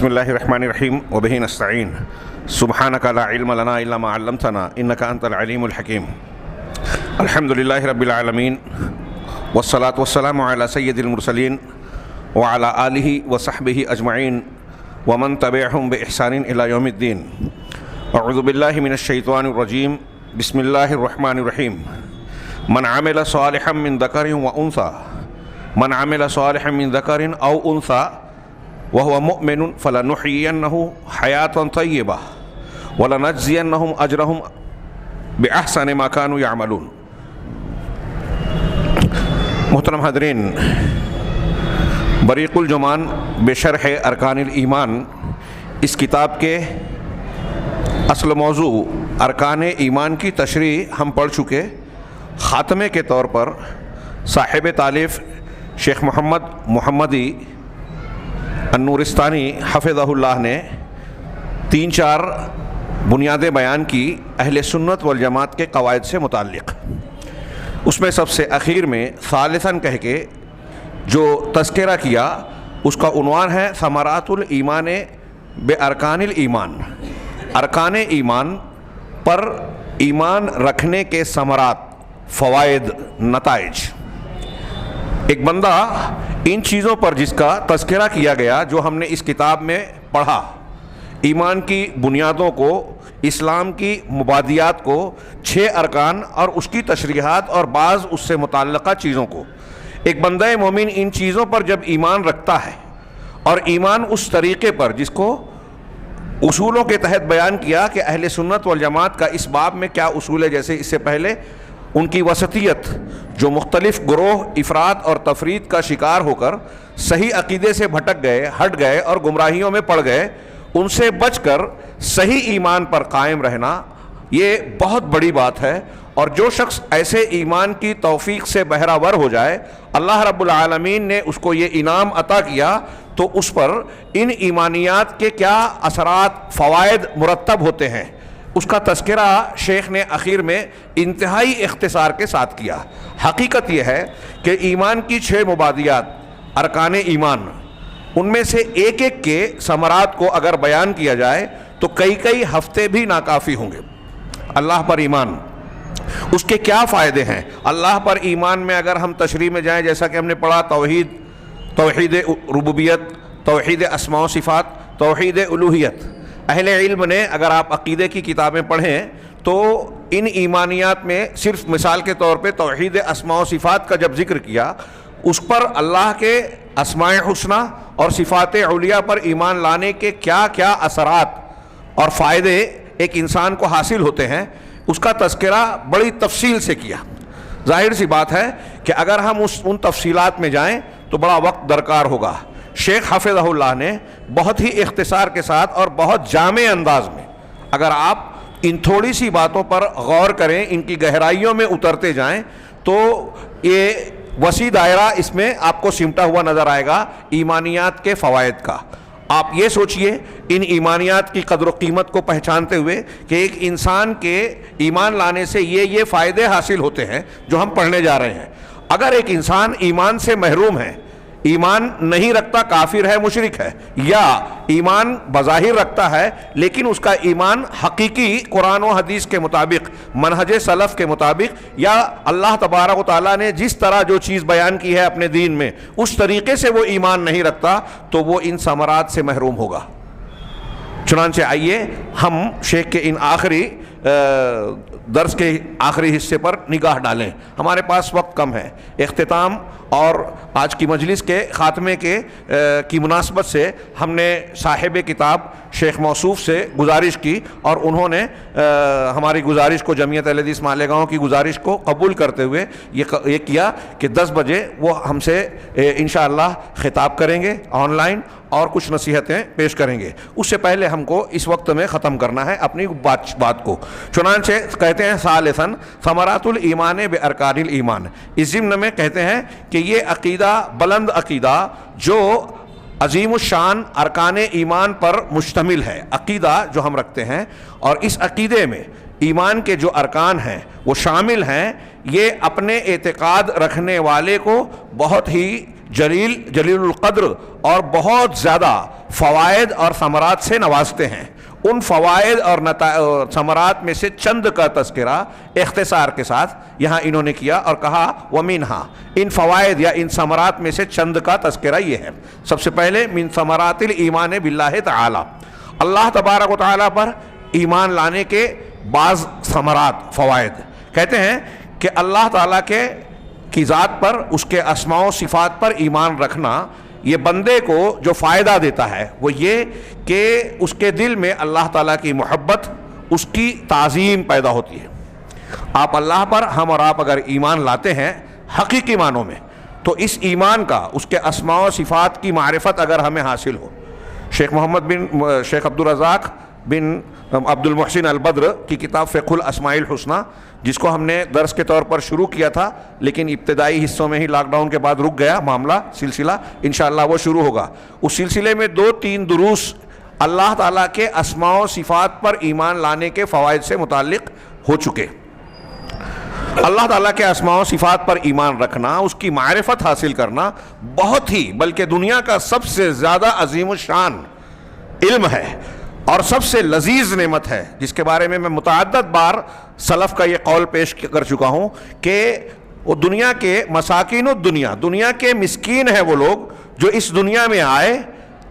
بسم اللہ الرحمن الرحیم وبہ نستعین سبحانک لا علم لنا الا ما علمتنا انک انت العلیم الحکیم الحمدللہ رب العالمین والصلاة والسلام علی سید المرسلین وعلی آلہ وصحبہ اجمعین ومن تبعہم بإحسان الی یوم الدین اعوذ باللہ من الشیطان الرجیم بسم اللہ الرحمن الرحیم من عمل صالحا من ذکر و انثی من عمل صالحا من ذکر او انثی وهو مؤمن فلنحيينه حياة طيبة ولنجزينهم أجرهم بأحسن ما كانوا يعملون۔ محترم حاضرین، بریق الجمان بشرح ارکان الایمان اس کتاب کے اصل موضوع ارکان ایمان کی تشریح ہم پڑھ چکے۔ خاتمے کے طور پر صاحب تالیف شیخ محمدی النورستانی حفظہ اللہ نے 3-4 بنیادیں بیان کی اہل سنت والجماعت کے قواعد سے متعلق۔ اس میں سب سے اخیر میں ثالثاً کہہ کے جو تذکرہ کیا اس کا عنوان ہے ثمرات الایمان بارکان الایمان، ارکان ایمان پر ایمان رکھنے کے ثمرات، فوائد، نتائج۔ ایک بندہ ان چیزوں پر جس کا تذکرہ کیا گیا جو ہم نے اس کتاب میں پڑھا، ایمان کی بنیادوں کو، اسلام کی مبادیات کو، 6 ارکان اور اس کی تشریحات اور بعض اس سے متعلقہ چیزوں کو، ایک بندہ مومن ان چیزوں پر جب ایمان رکھتا ہے اور ایمان اس طریقے پر جس کو اصولوں کے تحت بیان کیا کہ اہل سنت والجماعت کا اس باب میں کیا اصول ہے، جیسے اس سے پہلے ان کی وسطیت، جو مختلف گروہ افراد اور تفرید کا شکار ہو کر صحیح عقیدے سے بھٹک گئے، ہٹ گئے اور گمراہیوں میں پڑ گئے، ان سے بچ کر صحیح ایمان پر قائم رہنا یہ بہت بڑی بات ہے۔ اور جو شخص ایسے ایمان کی توفیق سے بہرہ ور ہو جائے، اللہ رب العالمین نے اس کو یہ انعام عطا کیا، تو اس پر ان ایمانیات کے کیا اثرات، فوائد مرتب ہوتے ہیں، اس کا تذکرہ شیخ نے اخیر میں انتہائی اختصار کے ساتھ کیا۔ حقیقت یہ ہے کہ ایمان کی 6 مبادیات، ارکان ایمان، ان میں سے ایک ایک کے ثمرات کو اگر بیان کیا جائے تو کئی ہفتے بھی ناکافی ہوں گے۔ اللہ پر ایمان، اس کے کیا فائدے ہیں؟ اللہ پر ایمان میں اگر ہم تشریح میں جائیں، جیسا کہ ہم نے پڑھا، توحید ربوبیت، توحید اسماء و صفات، توحید الوہیت۔ اہل علم نے اگر آپ عقیدے کی کتابیں پڑھیں تو ان ایمانیات میں صرف مثال کے طور پہ توحید اسماء و صفات کا جب ذکر کیا، اس پر اللہ کے اسماء حسنہ اور صفات علیہ پر ایمان لانے کے کیا کیا اثرات اور فائدے ایک انسان کو حاصل ہوتے ہیں، اس کا تذکرہ بڑی تفصیل سے کیا۔ ظاہر سی بات ہے کہ اگر ہم ان تفصیلات میں جائیں تو بڑا وقت درکار ہوگا۔ شیخ حفظہ اللہ نے بہت ہی اختصار کے ساتھ اور بہت جامع انداز میں اگر آپ ان تھوڑی سی باتوں پر غور کریں، ان کی گہرائیوں میں اترتے جائیں، تو یہ وسیع دائرہ اس میں آپ کو سمٹا ہوا نظر آئے گا ایمانیات کے فوائد کا۔ آپ یہ سوچئے ان ایمانیات کی قدر و قیمت کو پہچانتے ہوئے کہ ایک انسان کے ایمان لانے سے یہ فائدے حاصل ہوتے ہیں جو ہم پڑھنے جا رہے ہیں۔ اگر ایک انسان ایمان سے محروم ہے، ایمان نہیں رکھتا، کافر ہے، مشرک ہے، یا ایمان بظاہر رکھتا ہے لیکن اس کا ایمان حقیقی قرآن و حدیث کے مطابق، منہج سلف کے مطابق، یا اللہ تبارک و تعالیٰ نے جس طرح جو چیز بیان کی ہے اپنے دین میں اس طریقے سے وہ ایمان نہیں رکھتا، تو وہ ان ثمرات سے محروم ہوگا۔ چنانچہ آئیے ہم شیخ کے ان آخری درس کے آخری حصے پر نگاہ ڈالیں۔ ہمارے پاس وقت کم ہے۔ اختتام اور آج کی مجلس کے خاتمے کی مناسبت سے ہم نے صاحب کتاب شیخ موصوف سے گزارش کی، اور انہوں نے ہماری گزارش کو، جمعیت اہل حدیث مالیگاؤں کی گزارش کو قبول کرتے ہوئے یہ کیا کہ 10 بجے وہ ہم سے انشاءاللہ خطاب کریں گے آن لائن اور کچھ نصیحتیں پیش کریں گے۔ اس سے پہلے ہم کو اس وقت میں ختم کرنا ہے اپنی بات کو۔ چنانچہ کہتے ہیں ثالثاً ثمرات الایمان بارکان الایمان، اس ضمن میں کہتے ہیں کہ یہ عقیدہ، بلند عقیدہ جو عظیم الشان ارکان ایمان پر مشتمل ہے، عقیدہ جو ہم رکھتے ہیں، اور اس عقیدے میں ایمان کے جو ارکان ہیں وہ شامل ہیں، یہ اپنے اعتقاد رکھنے والے کو بہت ہی جلیل القدر اور بہت زیادہ فوائد اور ثمرات سے نوازتے ہیں. ان فوائد اور ثمرات میں سے چند کا تذکرہ اختصار کے ساتھ یہاں انہوں نے کیا اور کہا وَمِنْهَا، ان فوائد یا ان ثمرات میں سے چند کا تذکرہ یہ ہے. سب سے پہلے من ثمرات الایمان باللہ تعالی، اللہ تبارک و تعالیٰ پر ایمان لانے کے بعض ثمرات، فوائد. کہتے ہیں کہ اللہ تعالیٰ کی ذات پر، اس کے اسماء و صفات پر ایمان رکھنا یہ بندے کو جو فائدہ دیتا ہے وہ یہ کہ اس کے دل میں اللہ تعالیٰ کی محبت، اس کی تعظیم پیدا ہوتی ہے. آپ اللہ پر، ہم اور آپ اگر ایمان لاتے ہیں حقیقی معنوں میں، تو اس ایمان کا، اس کے اسماء و صفات کی معرفت اگر ہمیں حاصل ہو. شیخ عبدالرزاق بن عبد المحسن البدر کی کتاب فقہ الاسماء الحسنی، جس کو ہم نے درس کے طور پر شروع کیا تھا لیکن ابتدائی حصوں میں ہی لاک ڈاؤن کے بعد رک گیا معاملہ، سلسلہ انشاءاللہ وہ شروع ہوگا. اس سلسلے میں 2-3 دروس اللہ تعالیٰ کے اسماء و صفات پر ایمان لانے کے فوائد سے متعلق ہو چکے. اللہ تعالیٰ کے اسماء و صفات پر ایمان رکھنا، اس کی معرفت حاصل کرنا بہت ہی، بلکہ دنیا کا سب سے زیادہ عظیم الشان علم ہے اور سب سے لذیذ نعمت ہے، جس کے بارے میں متعدد بار سلف کا یہ قول پیش کر چکا ہوں کہ وہ دنیا کے مساکین الدنیا، دنیا کے مسکین ہیں وہ لوگ جو اس دنیا میں آئے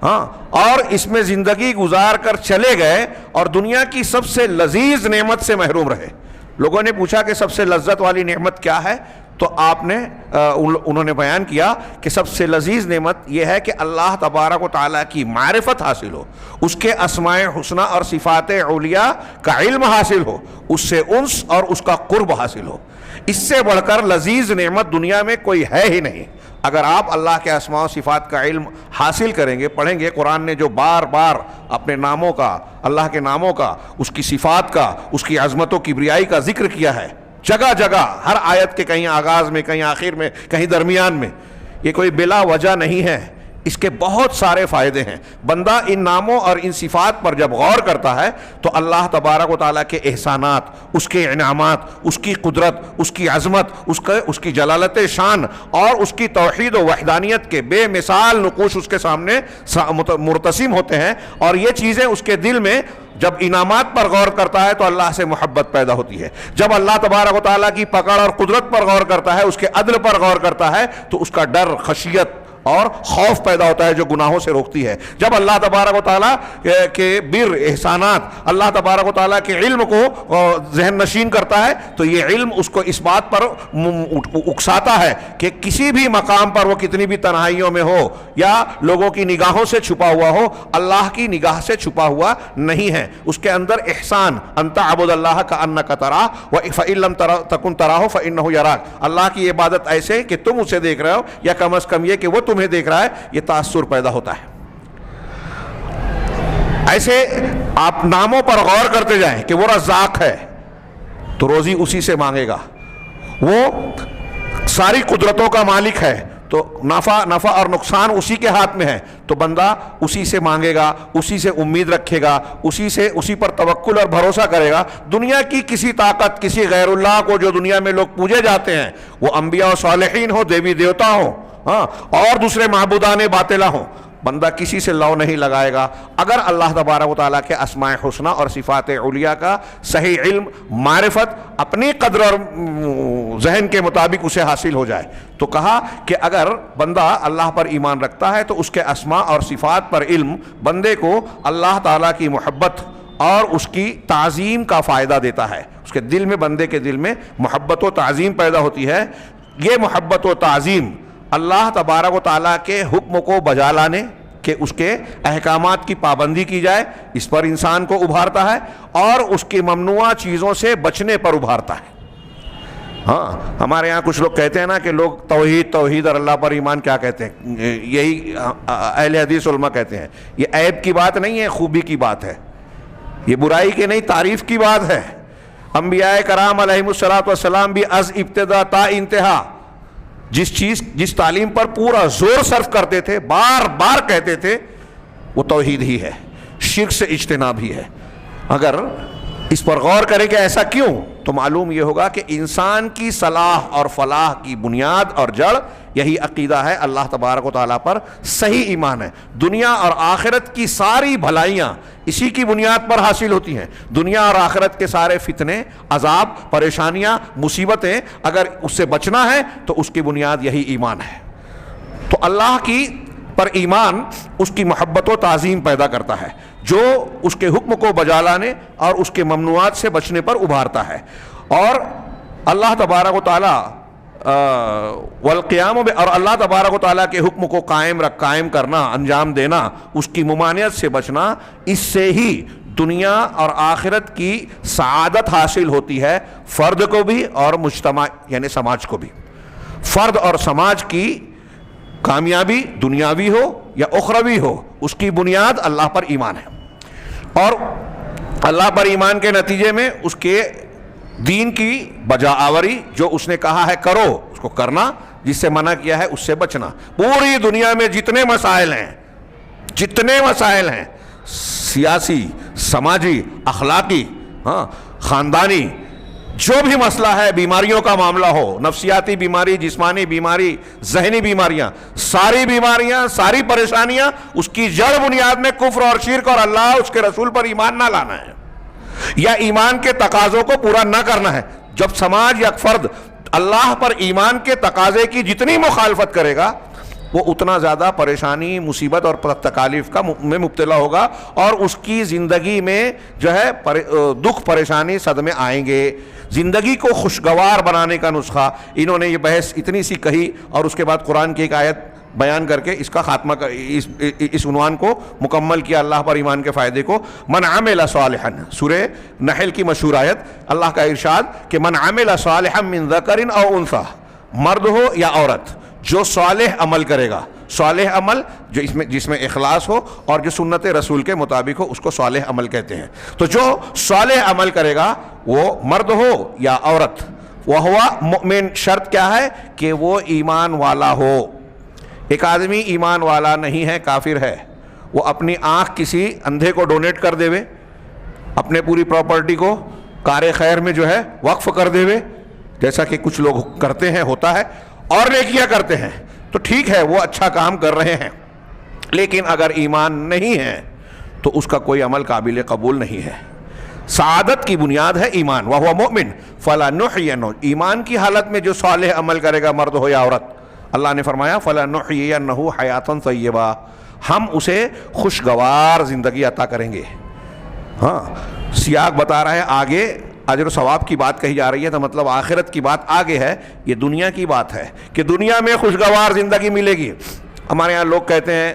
اور اس میں زندگی گزار کر چلے گئے اور دنیا کی سب سے لذیذ نعمت سے محروم رہے. لوگوں نے پوچھا کہ سب سے لذت والی نعمت کیا ہے؟ تو انہوں نے بیان کیا کہ سب سے لذیذ نعمت یہ ہے کہ اللہ تبارک و تعالیٰ کی معرفت حاصل ہو، اس کے اسماء حسنی اور صفات علیاء کا علم حاصل ہو، اس سے انس اور اس کا قرب حاصل ہو. اس سے بڑھ کر لذیذ نعمت دنیا میں کوئی ہے ہی نہیں. اگر آپ اللہ کے اسماء و صفات کا علم حاصل کریں گے، پڑھیں گے، قرآن نے جو بار بار اپنے ناموں کا، اللہ کے ناموں کا، اس کی صفات کا، اس کی عظمت و کبریائی کا ذکر کیا ہے، جگہ جگہ ہر آیت کے کہیں آغاز میں، کہیں آخر میں، کہیں درمیان میں، یہ کوئی بلا وجہ نہیں ہے. اس کے بہت سارے فائدے ہیں. بندہ ان ناموں اور ان صفات پر جب غور کرتا ہے تو اللہ تبارک و تعالیٰ کے احسانات، اس کے انعامات، اس کی قدرت، اس کی عظمت، اس کی جلالت شان اور اس کی توحید و وحدانیت کے بے مثال نقوش اس کے سامنے مرتسم ہوتے ہیں. اور یہ چیزیں اس کے دل میں جب انعامات پر غور کرتا ہے تو اللہ سے محبت پیدا ہوتی ہے. جب اللہ تبارک و تعالیٰ کی پکڑ اور قدرت پر غور کرتا ہے، اس کے عدل پر غور کرتا ہے، تو اس کا ڈر، خشیت اور خوف پیدا ہوتا ہے جو گناہوں سے روکتی ہے. جب اللہ تبارک و تعالیٰ کے بر، احسانات، اللہ تبارک و تعالیٰ کے علم کو ذہن نشین کرتا ہے تو یہ علم اس کو اس بات پر اکساتا ہے کہ کسی بھی مقام پر وہ کتنی بھی تنہائیوں میں ہو یا لوگوں کی نگاہوں سے چھپا ہوا ہو، اللہ کی نگاہ سے چھپا ہوا نہیں ہے. اس کے اندر احسان، انت عبد اللہ کأنک تراہ فإن لم تکن تراہ فإنہ یراک، اللہ کی عبادت ایسے کہ تم اسے دیکھ رہے ہو یا کم از کم یہ کہ وہ تمہیں دیکھ رہا ہے، یہ تاثر پیدا ہوتا ہے. ایسے آپ ناموں پر غور کرتے جائیں کہ وہ رزاق ہے تو روزی اسی سے مانگے گا، وہ ساری قدرتوں کا مالک ہے تو نفع اور نقصان اسی کے ہاتھ میں ہے تو بندہ اسی سے مانگے گا، اسی سے امید رکھے گا، اسی پر توکل اور بھروسہ کرے گا. دنیا کی کسی طاقت، کسی غیر اللہ کو جو دنیا میں لوگ پوجے جاتے ہیں، وہ انبیاء و صالحین ہو، دیوی دیوتا ہو اور دوسرے معبودان باطلہ ہوں، بندہ کسی سے لو نہیں لگائے گا اگر اللہ تبارک و تعالیٰ کے اسماء حسنی اور صفات علیاء کا صحیح علم، معرفت اپنی قدر اور ذہن کے مطابق اسے حاصل ہو جائے. تو کہا کہ اگر بندہ اللہ پر ایمان رکھتا ہے تو اس کے اسماء اور صفات پر علم بندے کو اللہ تعالیٰ کی محبت اور اس کی تعظیم کا فائدہ دیتا ہے. اس کے دل میں، بندے کے دل میں محبت و تعظیم پیدا ہوتی ہے. یہ محبت و تعظیم اللہ تبارک و تعالیٰ کے حکم کو بجا لانے، کہ اس کے احکامات کی پابندی کی جائے، اس پر انسان کو ابھارتا ہے اور اس کی ممنوع چیزوں سے بچنے پر ابھارتا ہے. ہمارے ہاں کچھ لوگ کہتے ہیں نا کہ لوگ توحید اور اللہ پر ایمان کیا کہتے ہیں، یہی اہل حدیث علماء کہتے ہیں. یہ عیب کی بات نہیں ہے، خوبی کی بات ہے، یہ برائی کی نہیں، تعریف کی بات ہے. انبیاء کرام علیہم الصلوۃ والسلام بھی از ابتدا تا انتہا جس تعلیم پر پورا زور صرف کرتے تھے، بار بار کہتے تھے، وہ توحید ہی ہے، شرک سے اجتناب ہی ہے. اگر اس پر غور کریں کہ ایسا کیوں، تو معلوم یہ ہوگا کہ انسان کی صلاح اور فلاح کی بنیاد اور جڑ یہی عقیدہ ہے، اللہ تبارک و تعالیٰ پر صحیح ایمان ہے۔ دنیا اور آخرت کی ساری بھلائیاں اسی کی بنیاد پر حاصل ہوتی ہیں۔ دنیا اور آخرت کے سارے فتنے، عذاب، پریشانیاں، مصیبتیں اگر اس سے بچنا ہے تو اس کی بنیاد یہی ایمان ہے۔ تو اللہ کی پر ایمان اس کی محبت و تعظیم پیدا کرتا ہے، جو اس کے حکم کو بجا لانے اور اس کے ممنوعات سے بچنے پر ابھارتا ہے۔ اور اللہ تبارک و تعالیٰ والقیام اور اللہ تبارک و تعالیٰ کے حکم کو قائم کرنا، انجام دینا، اس کی ممانعت سے بچنا، اس سے ہی دنیا اور آخرت کی سعادت حاصل ہوتی ہے، فرد کو بھی اور مجتمع یعنی سماج کو بھی۔ فرد اور سماج کی کامیابی دنیاوی ہو یا اخروی ہو، اس کی بنیاد اللہ پر ایمان ہے، اور اللہ پر ایمان کے نتیجے میں اس کے دین کی بجا آوری، جو اس نے کہا ہے کرو اس کو کرنا، جس سے منع کیا ہے اس سے بچنا۔ پوری دنیا میں جتنے مسائل ہیں سیاسی، سماجی، اخلاقی، خاندانی، جو بھی مسئلہ ہے، بیماریوں کا معاملہ ہو، نفسیاتی بیماری، جسمانی بیماری، ذہنی بیماریاں، ساری پریشانیاں، اس کی جڑ بنیاد میں کفر اور شرک اور اللہ اس کے رسول پر ایمان نہ لانا ہے، یا ایمان کے تقاضوں کو پورا نہ کرنا ہے۔ جب سماج یا فرد اللہ پر ایمان کے تقاضے کی جتنی مخالفت کرے گا، وہ اتنا زیادہ پریشانی، مصیبت اور تکالیف میں مبتلا ہوگا، اور اس کی زندگی میں جو ہے دکھ، پریشانی، صدمے آئیں گے۔ زندگی کو خوشگوار بنانے کا نسخہ انہوں نے یہ بحث اتنی سی کہی، اور اس کے بعد قرآن کی ایک آیت بیان کر کے اس کا خاتمہ اس عنوان کو مکمل کیا، اللہ پر ایمان کے فائدے کو۔ من عمل صالحا، سورہ نحل کی مشہور آیت، اللہ کا ارشاد کہ من عمل صالحا من ذکر او انثی، مرد ہو یا عورت، جو صالح عمل کرے گا، صالح عمل جو جس میں اخلاص ہو اور جو سنت رسول کے مطابق ہو، اس کو صالح عمل کہتے ہیں۔ تو جو صالح عمل کرے گا، وہ مرد ہو یا عورت، وہو مؤمن، شرط کیا ہے کہ وہ ایمان والا ہو۔ ایک آدمی ایمان والا نہیں ہے، کافر ہے، وہ اپنی آنکھ کسی اندھے کو ڈونیٹ کر دے وے، اپنے پوری پراپرٹی کو کار خیر میں جو ہے وقف کر دے وے، جیسا کہ کچھ لوگ کرتے ہیں، ہوتا ہے، اور نیکیاں کرتے ہیں، تو ٹھیک ہے، وہ اچھا کام کر رہے ہیں، لیکن اگر ایمان نہیں ہے تو اس کا کوئی عمل قابل قبول نہیں ہے۔ سعادت کی بنیاد ہے ایمان، وہو مؤمن فلنحینہ، ایمان کی حالت میں جو صالح عمل کرے گا، مرد ہو یا عورت، اللہ نے فرمایا فلنحینہ حیاتا طیبہ، ہم اسے خوشگوار زندگی عطا کریں گے۔ سیاق بتا رہا ہے آگے اجر و ثواب کی بات کہی جا رہی ہے، تو مطلب آخرت کی بات آگے ہے، یہ دنیا کی بات ہے کہ دنیا میں خوشگوار زندگی ملے گی۔ ہمارے یہاں لوگ کہتے ہیں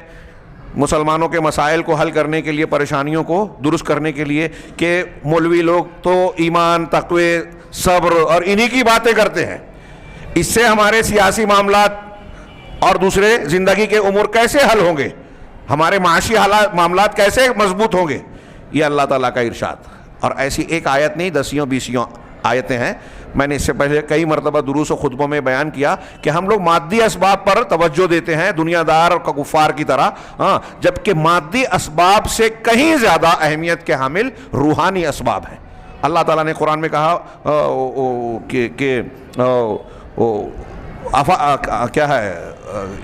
مسلمانوں کے مسائل کو حل کرنے کے لیے، پریشانیوں کو درست کرنے کے لیے، کہ مولوی لوگ تو ایمان، تقوی، صبر اور انہی کی باتیں کرتے ہیں، اس سے ہمارے سیاسی معاملات اور دوسرے زندگی کے امور کیسے حل ہوں گے، ہمارے معاشی معاملات کیسے مضبوط ہوں گے۔ یہ اللہ تعالیٰ کا ارشاد، اور ایسی ایک آیت نہیں، 10-20 آیتیں ہیں۔ میں نے اس سے پہلے کئی مرتبہ دروس و خطبوں میں بیان کیا کہ ہم لوگ مادی اسباب پر توجہ دیتے ہیں، دنیا دار اور کفار کی طرح، جبکہ مادی اسباب سے کہیں زیادہ اہمیت کے حامل روحانی اسباب ہیں۔ اللہ تعالیٰ نے قرآن میں کہا کہ کیا ہے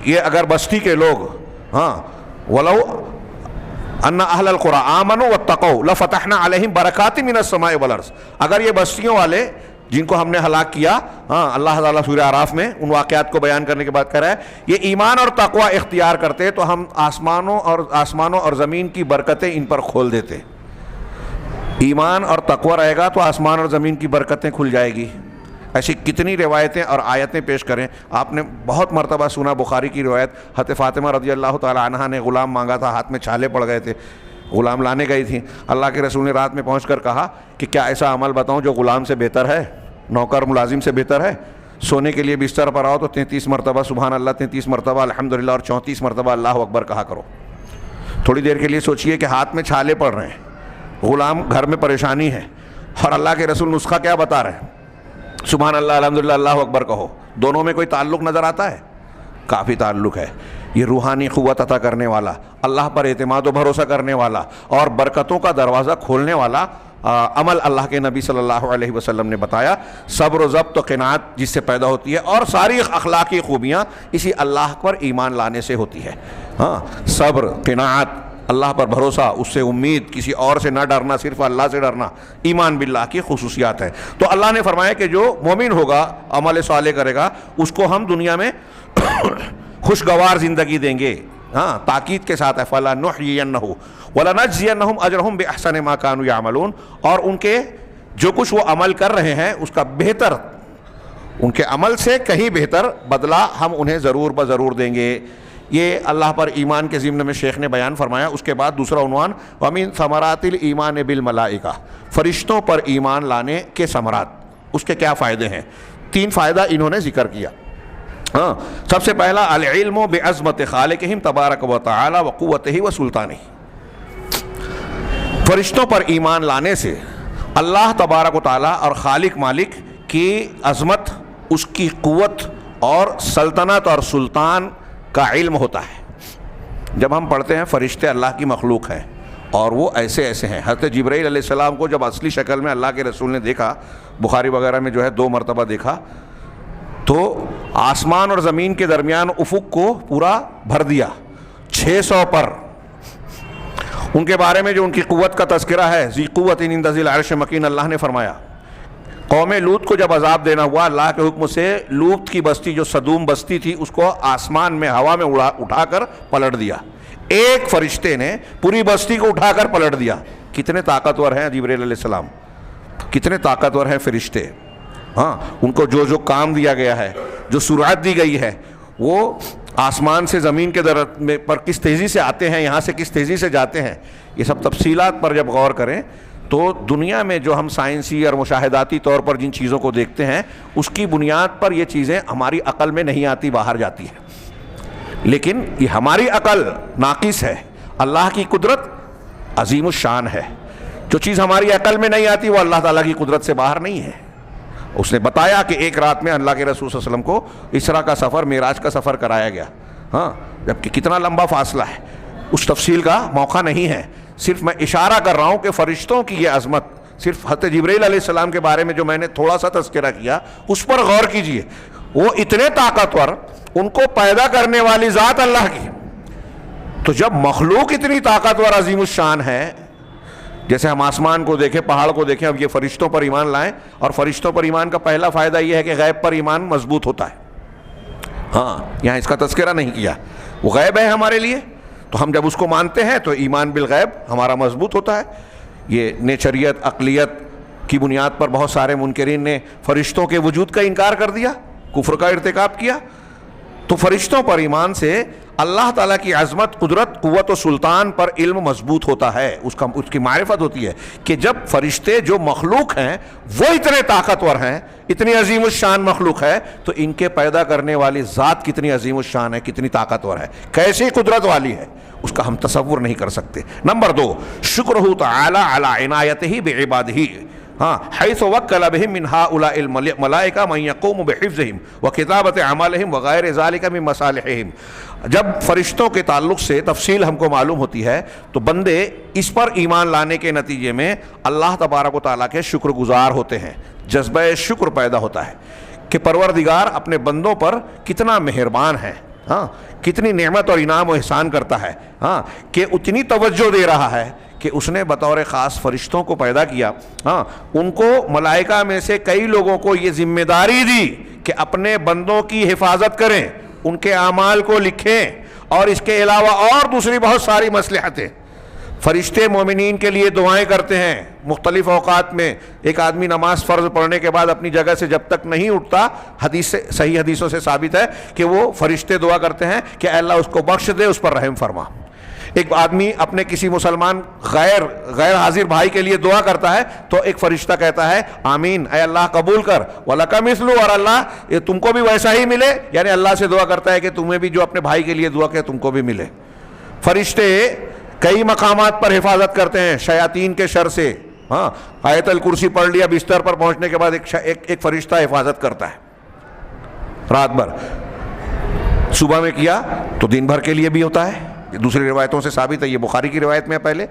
یہ، اگر بستی کے لوگ وَلَوْ ان اہل القرى آمنوا واتقوا لفتحنا علیہم برکات من السماء والارض، اگر یہ بستیوں والے جن کو ہم نے ہلاک کیا، اللہ تعالیٰ سورہ اعراف میں ان واقعات کو بیان کرنے کے بعد کہہ رہا ہے، یہ ایمان اور تقوی اختیار کرتے تو ہم آسمانوں اور زمین کی برکتیں ان پر کھول دیتے۔ ایمان اور تقوی رہے گا تو آسمان اور زمین کی برکتیں کھل جائے گی۔ ایسی کتنی روایتیں اور آیتیں پیش کریں، آپ نے بہت مرتبہ سنا بخاری کی روایت، حضرت فاطمہ رضی اللہ تعالی عنہا نے غلام مانگا تھا، ہاتھ میں چھالے پڑ گئے تھے، غلام لانے گئی تھی، اللہ کے رسول نے رات میں پہنچ کر کہا کہ کیا ایسا عمل بتاؤں جو غلام سے بہتر ہے، نوکر ملازم سے بہتر ہے؟ سونے کے لیے بستر پر آؤ تو 33 مرتبہ سبحان اللہ، 33 مرتبہ الحمدللہ اور 34 مرتبہ اللہ اکبر کہا کرو۔ تھوڑی دیر کے لیے سوچئے کہ ہاتھ میں چھالے پڑ رہے ہیں، غلام گھر میں پریشانی ہے، اور اللہ کے رسول نسخہ کیا بتا رہے ہیں؟ سبحان اللہ الحمدللہ اللہ اکبر کہو۔ دونوں میں کوئی تعلق نظر آتا ہے؟ کافی تعلق ہے۔ یہ روحانی قوت عطا کرنے والا، اللہ پر اعتماد و بھروسہ کرنے والا اور برکتوں کا دروازہ کھولنے والا عمل اللہ کے نبی صلی اللہ علیہ وسلم نے بتایا. صبر و ضبط و قناعت جس سے پیدا ہوتی ہے, اور ساری اخلاقی خوبیاں اسی اللہ پر ایمان لانے سے ہوتی ہے. ہاں, صبر, قناعت, اللہ پر بھروسہ, اس سے امید, کسی اور سے نہ ڈرنا, صرف اللہ سے ڈرنا, ایمان باللہ کی خصوصیات ہیں. تو اللہ نے فرمایا کہ جو مومن ہوگا, عمل صالح کرے گا, اس کو ہم دنیا میں خوشگوار زندگی دیں گے. ہاں, تاکید کے ساتھ ہے فَلَنُحْيِيَنَّهُ وَلَنَجْزِيَنَّهُمْ أَجْرَهُمْ بِأَحْسَنِ مَا كَانُوا يَعْمَلُونَ, اور ان کے جو کچھ وہ عمل کر رہے ہیں اس کا بہتر, ان کے عمل سے کہیں بہتر بدلہ ہم انہیں ضرور بضرور دیں گے. یہ اللہ پر ایمان کے ضمن میں شیخ نے بیان فرمایا. اس کے بعد دوسرا عنوان وَمِن ثَمَرَاتِ الْإِيمَانِ بِالْمَلَائِكَةِ, فرشتوں پر ایمان لانے کے ثمرات, اس کے کیا فائدے ہیں. 3 فائدہ انہوں نے ذکر کیا. ہاں, سب سے پہلا العلم بعظمت خالقہم تبارک و تعالی و قوتہ و سلطانہ. فرشتوں پر ایمان لانے سے اللہ تبارک و تعالی اور خالق مالک کی عظمت, اس کی قوت اور سلطنت اور سلطان کا علم ہوتا ہے. جب ہم پڑھتے ہیں فرشتے اللہ کی مخلوق ہیں اور وہ ایسے ایسے ہیں. حضرت جبرائیل علیہ السلام کو جب اصلی شکل میں اللہ کے رسول نے دیکھا, بخاری وغیرہ میں جو ہے 2 مرتبہ دیکھا, تو آسمان اور زمین کے درمیان افق کو پورا بھر دیا 600 پر. ان کے بارے میں جو ان کی قوت کا تذکرہ ہے, ذی قوت عند ذی العرش مکین, اللہ نے فرمایا قوم لوط کو جب عذاب دینا ہوا, اللہ کے حکم سے لوط کی بستی جو صدوم بستی تھی اس کو آسمان میں ہوا میں اٹھا کر پلٹ دیا. ایک فرشتے نے پوری بستی کو اٹھا کر پلٹ دیا. کتنے طاقتور ہیں جبرائیل علیہ السلام, کتنے طاقتور ہیں فرشتے. ہاں, ان کو جو جو کام دیا گیا ہے, جو سرعت دی گئی ہے, وہ آسمان سے زمین کے پر کس تیزی سے آتے ہیں, یہاں سے کس تیزی سے جاتے ہیں, یہ سب تفصیلات پر جب غور کریں تو دنیا میں جو ہم سائنسی اور مشاہداتی طور پر جن چیزوں کو دیکھتے ہیں اس کی بنیاد پر یہ چیزیں ہماری عقل میں نہیں آتی, باہر جاتی ہے. لیکن یہ ہماری عقل ناقص ہے, اللہ کی قدرت عظیم الشان ہے. جو چیز ہماری عقل میں نہیں آتی وہ اللہ تعالیٰ کی قدرت سے باہر نہیں ہے. اس نے بتایا کہ ایک رات میں اللہ کے رسول صلی اللہ علیہ وسلم کو اسرا کا سفر, معراج کا سفر کرایا گیا. ہاں, جبکہ کتنا لمبا فاصلہ ہے, اس تفصیل کا موقع نہیں ہے. صرف میں اشارہ کر رہا ہوں کہ فرشتوں کی یہ عظمت, صرف حضرت جبرائیل علیہ السلام کے بارے میں جو میں نے تھوڑا سا تذکرہ کیا اس پر غور کیجئے. وہ اتنے طاقتور, ان کو پیدا کرنے والی ذات اللہ کی. تو جب مخلوق اتنی طاقتور عظیم الشان ہے, جیسے ہم آسمان کو دیکھیں, پہاڑ کو دیکھیں, اب یہ فرشتوں پر ایمان لائیں. اور فرشتوں پر ایمان کا پہلا فائدہ یہ ہے کہ غیب پر ایمان مضبوط ہوتا ہے. ہاں, یہاں اس کا تذکرہ نہیں کیا, وہ غیب ہے ہمارے لیے, تو ہم جب اس کو مانتے ہیں تو ایمان بالغیب ہمارا مضبوط ہوتا ہے. یہ نیچریت, عقلیت کی بنیاد پر بہت سارے منکرین نے فرشتوں کے وجود کا انکار کر دیا, کفر کا ارتکاب کیا. تو فرشتوں پر ایمان سے اللہ تعالیٰ کی عظمت, قدرت, قوت و سلطان پر علم مضبوط ہوتا ہے, اس کی معرفت ہوتی ہے کہ جب فرشتے جو مخلوق ہیں وہ اتنے طاقتور ہیں, اتنی عظیم الشان مخلوق ہے, تو ان کے پیدا کرنے والی ذات کتنی عظیم الشان ہے, کتنی طاقتور ہے, کیسی قدرت والی ہے, اس کا ہم تصور نہیں کر سکتے. نمبر 2, شکرہ تعالی علی عنایتہ بعبادہ, ہاں, حیث وکل بہم من ہؤلاء الملائکہ من یقوم بحفظہم وکتابۃ اعمالہم وغیر ذلک من مصالحہم. جب فرشتوں کے تعلق سے تفصیل ہم کو معلوم ہوتی ہے تو بندے اس پر ایمان لانے کے نتیجے میں اللہ تبارک و تعالیٰ کے شکر گزار ہوتے ہیں. جذبہ شکر پیدا ہوتا ہے کہ پروردگار اپنے بندوں پر کتنا مہربان ہے, ہاں, کتنی نعمت اور انعام و احسان کرتا ہے, ہاں, کہ اتنی توجہ دے رہا ہے کہ اس نے بطور خاص فرشتوں کو پیدا کیا. ہاں, ان کو ملائکہ میں سے کئی لوگوں کو یہ ذمہ داری دی کہ اپنے بندوں کی حفاظت کریں, ان کے اعمال کو لکھیں, اور اس کے علاوہ اور دوسری بہت ساری مصلحتیں. فرشتے مومنین کے لیے دعائیں کرتے ہیں مختلف اوقات میں. ایک آدمی نماز فرض پڑھنے کے بعد اپنی جگہ سے جب تک نہیں اٹھتا, حدیث سے, صحیح حدیثوں سے ثابت ہے کہ وہ فرشتے دعا کرتے ہیں کہ اے اللہ اس کو بخش دے, اس پر رحم فرما. ایک آدمی اپنے کسی مسلمان غیر حاضر بھائی کے لیے دعا کرتا ہے تو ایک فرشتہ کہتا ہے آمین, اے اللہ قبول کر, وَلَكَ مِثْلُ, اور اللہ یہ تم کو بھی ویسا ہی ملے. یعنی اللہ سے دعا کرتا ہے کہ تمہیں بھی جو اپنے بھائی کے لیے دعا کہ تم کو بھی ملے. فرشتے کئی مقامات پر حفاظت کرتے ہیں شیاطین کے شر سے. ہاں, آیت الکرسی پڑھ لیا, بستر پر پہنچنے کے بعد ایک فرشتہ حفاظت کرتا ہے رات بھر. صبح میں کیا تو دن بھر کے لیے بھی ہوتا ہے, دوسری روایتوں سے ثابت ہے, یہ بخاری کی روایت میں پہلے.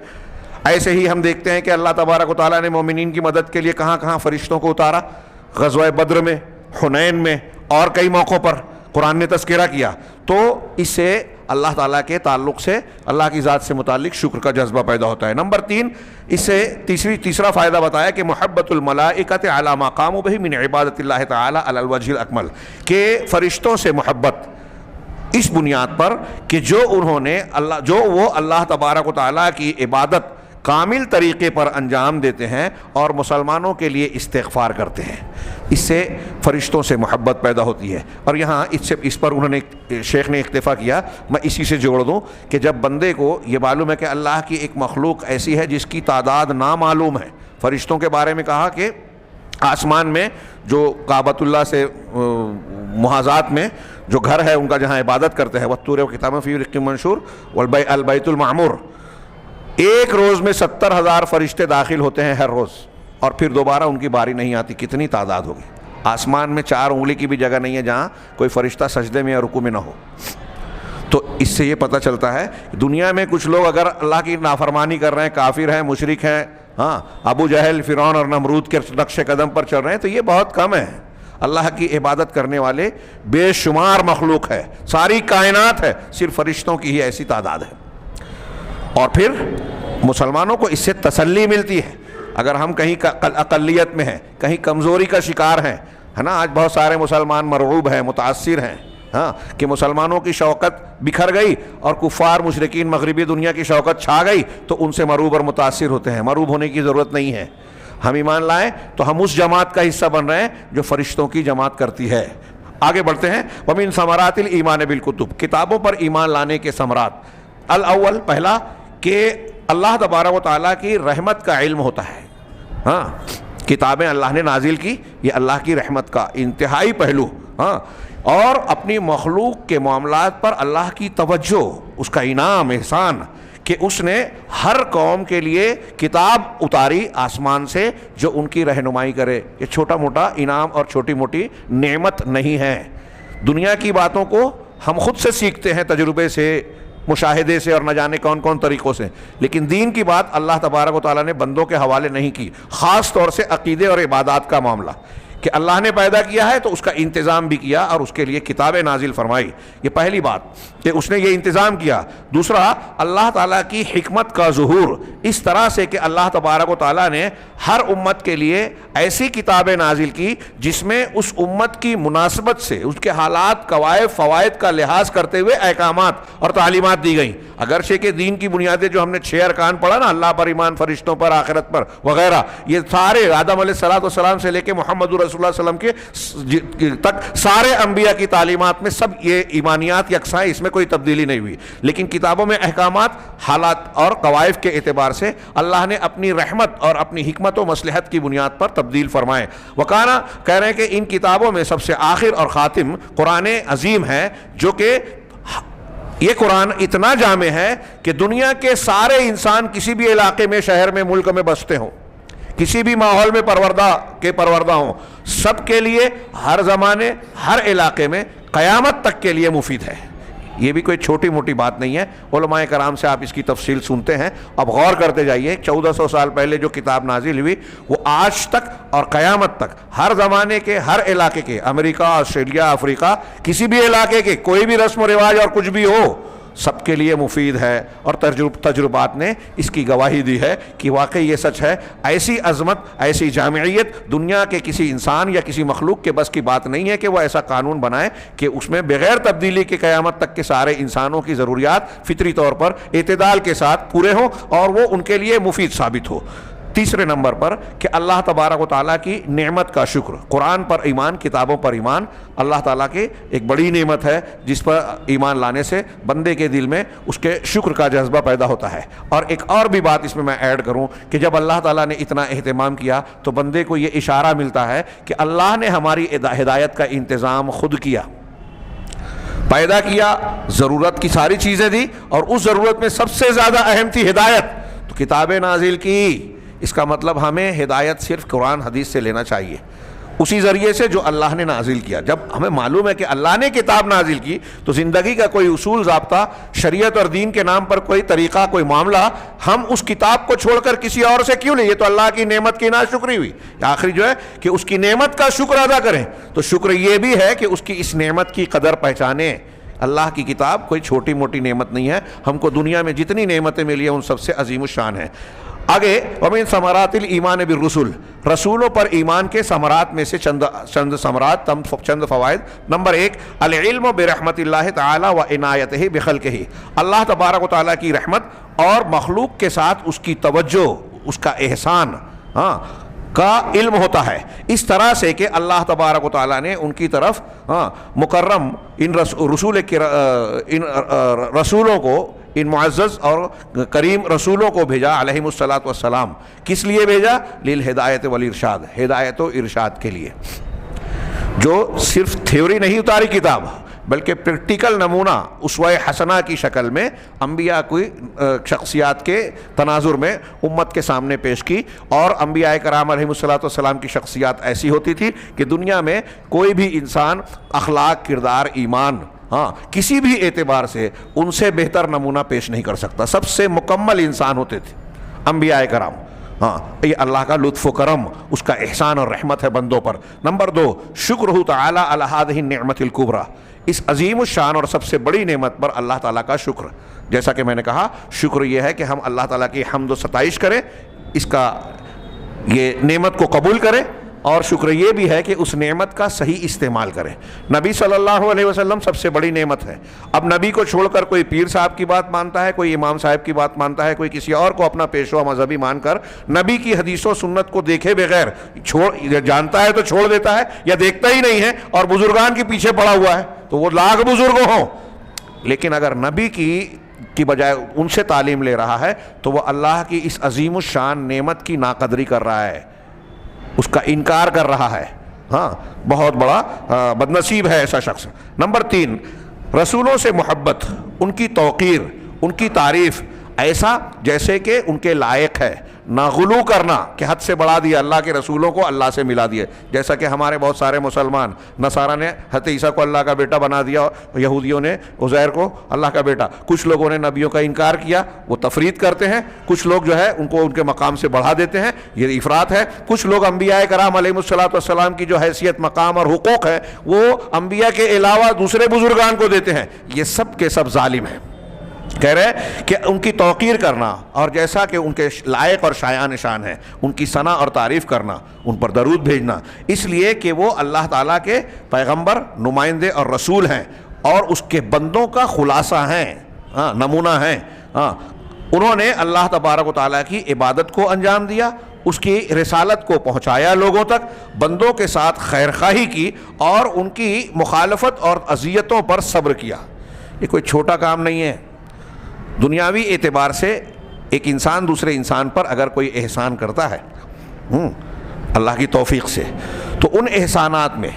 ایسے ہی ہم دیکھتے ہیں کہ اللہ تبارک و تعالیٰ نے مومنین کی مدد کے لیے کہاں کہاں فرشتوں کو اتارا، غزوہ بدر میں، حنین میں اور کئی موقعوں پر قرآن نے تذکرہ کیا. تو اس سے اللہ تعالیٰ کے تعلق سے، اللہ کی ذات سے متعلق شکر کا جذبہ پیدا ہوتا ہے. نمبر 3، اس سے تیسرا فائدہ بتایا کہ محبت الملائکۃ علی ما قاموا بہ من عبادت اللہ تعالی علی الوجہ الاکمل، کہ فرشتوں سے محبت اس بنیاد پر کہ جو وہ اللہ تبارک و تعالیٰ کی عبادت کامل طریقے پر انجام دیتے ہیں اور مسلمانوں کے لیے استغفار کرتے ہیں. اس سے فرشتوں سے محبت پیدا ہوتی ہے. اور یہاں اس پر انہوں نے شیخ نے اکتفا کیا، میں اسی سے جوڑ دوں کہ جب بندے کو یہ معلوم ہے کہ اللہ کی ایک مخلوق ایسی ہے جس کی تعداد نامعلوم ہے. فرشتوں کے بارے میں کہا کہ آسمان میں جو کعبۃ اللہ سے محاذات میں جو گھر ہے ان کا جہاں عبادت کرتے ہیں، وَالطُّورِ وَكِتَابٍ فِي رَقٍّ مَّنشُورٍ وَالْبَيْتُ الْمَعْمُورِ، ایک روز میں 70,000 فرشتے داخل ہوتے ہیں ہر روز، اور پھر دوبارہ ان کی باری نہیں آتی. کتنی تعداد ہوگی؟ آسمان میں 4 انگلی کی بھی جگہ نہیں ہے جہاں کوئی فرشتہ سجدے میں یا رکوع میں نہ ہو. تو اس سے یہ پتہ چلتا ہے دنیا میں کچھ لوگ اگر اللہ کی نافرمانی کر رہے ہیں، کافر ہیں، مشرک ہیں، ہاں ابو جہل، فرعون اور نمرود کے نقش قدم پر چل رہے ہیں، تو یہ بہت کم ہے. اللہ کی عبادت کرنے والے بے شمار مخلوق ہے، ساری کائنات ہے، صرف فرشتوں کی ہی ایسی تعداد ہے. اور پھر مسلمانوں کو اس سے تسلی ملتی ہے. اگر ہم کہیں اقلیت میں ہیں، کہیں کمزوری کا شکار ہیں، ہے نا، آج بہت سارے مسلمان مرعوب ہیں، متاثر ہیں، ہاں، کہ مسلمانوں کی شوکت بکھر گئی اور کفار مشرکین مغربی دنیا کی شوکت چھا گئی، تو ان سے مرعوب اور متاثر ہوتے ہیں. مرعوب ہونے کی ضرورت نہیں ہے. ہم ایمان لائیں تو ہم اس جماعت کا حصہ بن رہے ہیں جو فرشتوں کی جماعت کرتی ہے. آگے بڑھتے ہیں. وَمِن ثَمَرَاتِ الْإِيمَانِ بِالْكُتُبِ، کتابوں پر ایمان لانے کے ثمرات. الاول، پہلا کہ اللہ تبارک و تعالیٰ کی رحمت کا علم ہوتا ہے. ہاں، کتابیں اللہ نے نازل کی، یہ اللہ کی رحمت کا انتہائی پہلو. ہاں، اور اپنی مخلوق کے معاملات پر اللہ کی توجہ، اس کا انعام، احسان کہ اس نے ہر قوم کے لیے کتاب اتاری آسمان سے جو ان کی رہنمائی کرے. یہ چھوٹا موٹا انعام اور چھوٹی موٹی نعمت نہیں ہے. دنیا کی باتوں کو ہم خود سے سیکھتے ہیں، تجربے سے، مشاہدے سے اور نہ جانے کون کون طریقوں سے، لیکن دین کی بات اللہ تبارک و تعالیٰ نے بندوں کے حوالے نہیں کی. خاص طور سے عقیدے اور عبادات کا معاملہ کہ اللہ نے پیدا کیا ہے تو اس کا انتظام بھی کیا اور اس کے لیے کتابیں نازل فرمائی. یہ پہلی بات کہ اس نے یہ انتظام کیا. دوسرا، اللہ تعالیٰ کی حکمت کا ظہور اس طرح سے کہ اللہ تبارک و تعالیٰ نے ہر امت کے لیے ایسی کتابیں نازل کی جس میں اس امت کی مناسبت سے اس کے حالات، قواعد، فوائد کا لحاظ کرتے ہوئے احکامات اور تعلیمات دی گئیں. اگرچہ کہ دین کی بنیادیں جو ہم نے 6 ارکان پڑھا نا، اللہ پر ایمان، فرشتوں پر، آخرت پر وغیرہ، یہ سارے آدم علیہ السلام سے لے کے محمد رسول اللہ صلی اللہ علیہ وسلم کے تک سارے انبیاء کی تعلیمات میں سب یہ ایمانیات یکساں، اس میں کوئی تبدیلی نہیں ہوئی. لیکن کتابوں میں احکامات، حالات اور قوائف کے اعتبار سے اللہ نے اپنی رحمت اور اپنی حکمت و مصلحت کی بنیاد پر تبدیل فرمائے. وکانا کہہ رہے ہیں کہ ان کتابوں میں سب سے آخر اور خاتم قرآن عظیم ہے، جو کہ یہ قرآن اتنا جامع ہے کہ دنیا کے سارے انسان کسی بھی علاقے میں، شہر میں، ملک میں بستے ہوں، کسی بھی ماحول میں پروردہ ہوں، سب کے لیے، ہر زمانے، ہر علاقے میں، قیامت تک کے لیے مفید ہے. یہ بھی کوئی چھوٹی موٹی بات نہیں ہے. علماء کرام سے آپ اس کی تفصیل سنتے ہیں. اب غور کرتے جائیے، 1400 سال پہلے جو کتاب نازل ہوئی وہ آج تک اور قیامت تک ہر زمانے کے، ہر علاقے کے، امریکہ، آسٹریلیا، افریقہ، کسی بھی علاقے کے کوئی بھی رسم و رواج اور کچھ بھی ہو، سب کے لیے مفید ہے. اور تجربات نے اس کی گواہی دی ہے کہ واقعی یہ سچ ہے. ایسی عظمت، ایسی جامعیت دنیا کے کسی انسان یا کسی مخلوق کے بس کی بات نہیں ہے کہ وہ ایسا قانون بنائے کہ اس میں بغیر تبدیلی کے قیامت تک کے سارے انسانوں کی ضروریات فطری طور پر اعتدال کے ساتھ پورے ہوں اور وہ ان کے لیے مفید ثابت ہو. تیسرے نمبر پر کہ اللہ تبارک و تعالیٰ کی نعمت کا شکر. قرآن پر ایمان، کتابوں پر ایمان اللہ تعالیٰ کی ایک بڑی نعمت ہے جس پر ایمان لانے سے بندے کے دل میں اس کے شکر کا جذبہ پیدا ہوتا ہے. اور ایک اور بھی بات اس میں ایڈ کروں کہ جب اللہ تعالیٰ نے اتنا اہتمام کیا تو بندے کو یہ اشارہ ملتا ہے کہ اللہ نے ہماری ہدایت کا انتظام خود کیا، پیدا کیا، ضرورت کی ساری چیزیں دی، اور اس ضرورت میں سب سے زیادہ اہم تھی ہدایت، تو کتابیں نازل کی. اس کا مطلب ہمیں ہدایت صرف قرآن حدیث سے لینا چاہیے. اسی ذریعے سے جو اللہ نے نازل کیا. جب ہمیں معلوم ہے کہ اللہ نے کتاب نازل کی تو زندگی کا کوئی اصول ضابطہ، شریعت اور دین کے نام پر کوئی طریقہ، کوئی معاملہ ہم اس کتاب کو چھوڑ کر کسی اور سے کیوں لیں؟ یہ تو اللہ کی نعمت کی ناشکری ہوئی. آخری جو ہے کہ اس کی نعمت کا شکر ادا کریں. تو شکر یہ بھی ہے کہ اس کی اس نعمت کی قدر پہچانیں. اللہ کی کتاب کوئی چھوٹی موٹی نعمت نہیں ہے. ہم کو دنیا میں جتنی نعمتیں ملی ہیں ان سب سے عظیم الشان ہے. آگے وَمِن ثمرات الایمان بالرسل، رسولوں پر ایمان کے ثمرات میں سے چند ثمرات، چند فوائد. نمبر 1، العلم برحمت اللہ تعالی و عنایتہ بخلقہ، اللہ تبارک و تعالیٰ کی رحمت اور مخلوق کے ساتھ اس کی توجہ، اس کا احسان کا علم ہوتا ہے، اس طرح سے کہ اللہ تبارک و تعالیٰ نے ان کی طرف مکرم ان رسولوں کو، ان معزز اور کریم رسولوں کو بھیجا علیہم الصلاۃ والسلام. کس لیے بھیجا؟ للہدایت والارشاد، ہدایت و ارشاد کے لیے. جو صرف تھیوری نہیں اتاری کتاب بلکہ پریکٹیکل نمونہ اسوہ حسنہ کی شکل میں انبیاء کی شخصیات کے تناظر میں امت کے سامنے پیش کی. اور انبیاء کرام علیہم الصلاۃ والسلام کی شخصیات ایسی ہوتی تھی کہ دنیا میں کوئی بھی انسان اخلاق، کردار، ایمان، کسی بھی اعتبار سے ان سے بہتر نمونہ پیش نہیں کر سکتا. سب سے مکمل انسان ہوتے تھے انبیاء کرام. یہ اللہ کا لطف و کرم، اس کا احسان اور رحمت ہے بندوں پر. نمبر 2، شکرہ تعالی علی ہذہ النعمت الکبریٰ، اس عظیم الشان اور سب سے بڑی نعمت پر اللہ تعالیٰ کا شکر. جیسا کہ میں نے کہا، شکر یہ ہے کہ ہم اللہ تعالیٰ کی حمد و ستائش کریں، اس کا یہ نعمت کو قبول کریں، اور شکر یہ بھی ہے کہ اس نعمت کا صحیح استعمال کریں. نبی صلی اللہ علیہ وسلم سب سے بڑی نعمت ہے. اب نبی کو چھوڑ کر کوئی پیر صاحب کی بات مانتا ہے، کوئی امام صاحب کی بات مانتا ہے، کوئی کسی اور کو اپنا پیشوا مذہبی مان کر نبی کی حدیث و سنت کو دیکھے بغیر جانتا ہے تو چھوڑ دیتا ہے، یا دیکھتا ہی نہیں ہے اور بزرگان کے پیچھے پڑا ہوا ہے، تو وہ لاکھ بزرگ ہوں، لیکن اگر نبی کی بجائے ان سے تعلیم لے رہا ہے تو وہ اللہ کی اس عظیم الشان نعمت کی ناقدری کر رہا ہے، اس کا انکار کر رہا ہے. بہت بڑا بدنصیب ہے ایسا شخص. نمبر 3، رسولوں سے محبت، ان کی توقیر، ان کی تعریف ایسا جیسے کہ ان کے لائق ہے، نہ غلو کرنا کہ حد سے بڑھا دیا اللہ کے رسولوں کو، اللہ سے ملا دیے. جیسا کہ ہمارے بہت سارے مسلمان، نصارہ نے حضرت عیسیٰ کو اللہ کا بیٹا بنا دیا، یہودیوں نے عزیر کو اللہ کا بیٹا. کچھ لوگوں نے نبیوں کا انکار کیا، وہ تفرید کرتے ہیں. کچھ لوگ جو ہے ان کو ان کے مقام سے بڑھا دیتے ہیں، یہ افراط ہے. کچھ لوگ انبیاء کرام علیہم الصلاۃ والسلام کی جو حیثیت، مقام اور حقوق ہے وہ انبیاء کے علاوہ دوسرے بزرگان کو دیتے ہیں. یہ سب کے سب ظالم ہیں. کہہ رہے کہ ان کی توقیر کرنا اور جیسا کہ ان کے لائق اور شایان شان ہے ان کی ثنا اور تعریف کرنا، ان پر درود بھیجنا، اس لیے کہ وہ اللہ تعالیٰ کے پیغمبر، نمائندے اور رسول ہیں اور اس کے بندوں کا خلاصہ ہیں، نمونہ ہیں. انہوں نے اللہ تبارک و تعالیٰ کی عبادت کو انجام دیا، اس کی رسالت کو پہنچایا لوگوں تک، بندوں کے ساتھ خیر خواہی کی اور ان کی مخالفت اور اذیتوں پر صبر کیا. یہ کوئی چھوٹا کام نہیں ہے. دنیاوی اعتبار سے ایک انسان دوسرے انسان پر اگر کوئی احسان کرتا ہے اللہ کی توفیق سے، تو ان احسانات میں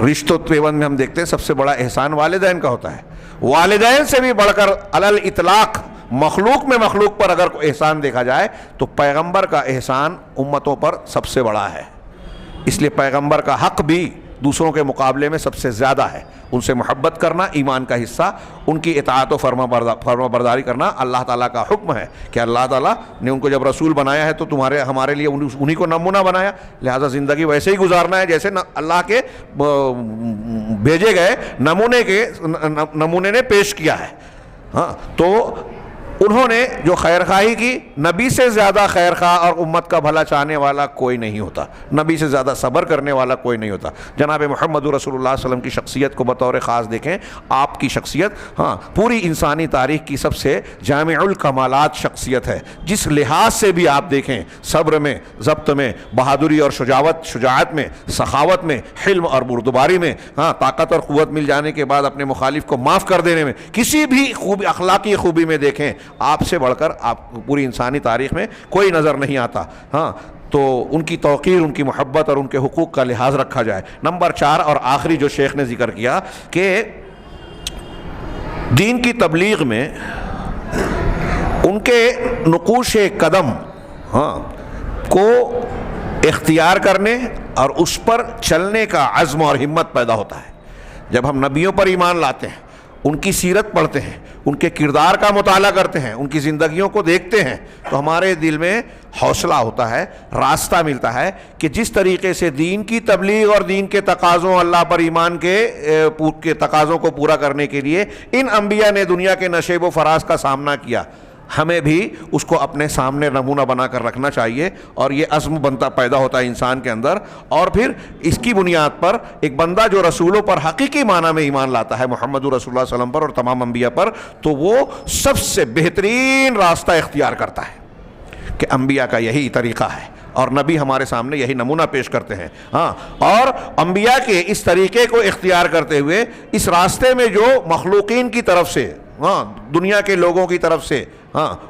رشتوں پیوند میں ہم دیکھتے ہیں سب سے بڑا احسان والدین کا ہوتا ہے. والدین سے بھی بڑھ کر علل اطلاق مخلوق میں مخلوق پر اگر کوئی احسان دیکھا جائے تو پیغمبر کا احسان امتوں پر سب سے بڑا ہے. اس لیے پیغمبر کا حق بھی دوسروں کے مقابلے میں سب سے زیادہ ہے. ان سے محبت کرنا ایمان کا حصہ، ان کی اطاعت و فرما برداری کرنا اللہ تعالیٰ کا حکم ہے کہ اللہ تعالیٰ نے ان کو جب رسول بنایا ہے تو ہمارے لیے انہی کو نمونہ بنایا، لہٰذا زندگی ویسے ہی گزارنا ہے جیسے اللہ کے بھیجے گئے نمونے نے پیش کیا ہے. تو انہوں نے جو خیر خواہی کی، نبی سے زیادہ خیر خواہ اور امت کا بھلا چاہنے والا کوئی نہیں ہوتا، نبی سے زیادہ صبر کرنے والا کوئی نہیں ہوتا. جناب محمد رسول اللہ صلی اللہ علیہ وسلم کی شخصیت کو بطور خاص دیکھیں. آپ کی شخصیت پوری انسانی تاریخ کی سب سے جامع الکمالات شخصیت ہے. جس لحاظ سے بھی آپ دیکھیں، صبر میں، ضبط میں، بہادری اور شجاعت میں، سخاوت میں، حلم اور بردباری میں، طاقت اور قوت مل جانے کے بعد اپنے مخالف کو معاف کر دینے میں، کسی بھی اخلاقی خوبی میں دیکھیں آپ سے بڑھ کر آپ پوری انسانی تاریخ میں کوئی نظر نہیں آتا. تو ان کی توقیر، ان کی محبت اور ان کے حقوق کا لحاظ رکھا جائے. نمبر 4 اور آخری جو شیخ نے ذکر کیا کہ دین کی تبلیغ میں ان کے نقوش قدم کو اختیار کرنے اور اس پر چلنے کا عزم اور ہمت پیدا ہوتا ہے۔ جب ہم نبیوں پر ایمان لاتے ہیں، ان کی سیرت پڑھتے ہیں، ان کے کردار کا مطالعہ کرتے ہیں، ان کی زندگیوں کو دیکھتے ہیں، تو ہمارے دل میں حوصلہ ہوتا ہے، راستہ ملتا ہے کہ جس طریقے سے دین کی تبلیغ اور دین کے تقاضوں، اللہ پر ایمان کے تقاضوں کو پورا کرنے کے لیے ان انبیاء نے دنیا کے نشیب و فراز کا سامنا کیا، ہمیں بھی اس کو اپنے سامنے نمونہ بنا کر رکھنا چاہیے، اور یہ عزم بنتا پیدا ہوتا ہے انسان کے اندر۔ اور پھر اس کی بنیاد پر ایک بندہ جو رسولوں پر حقیقی معنی میں ایمان لاتا ہے، محمد رسول اللہ صلی اللہ علیہ وسلم پر اور تمام انبیاء پر، تو وہ سب سے بہترین راستہ اختیار کرتا ہے کہ انبیاء کا یہی طریقہ ہے، اور نبی ہمارے سامنے یہی نمونہ پیش کرتے ہیں۔ اور انبیاء کے اس طریقے کو اختیار کرتے ہوئے اس راستے میں جو مخلوقین کی طرف سے، دنیا کے لوگوں کی طرف سے،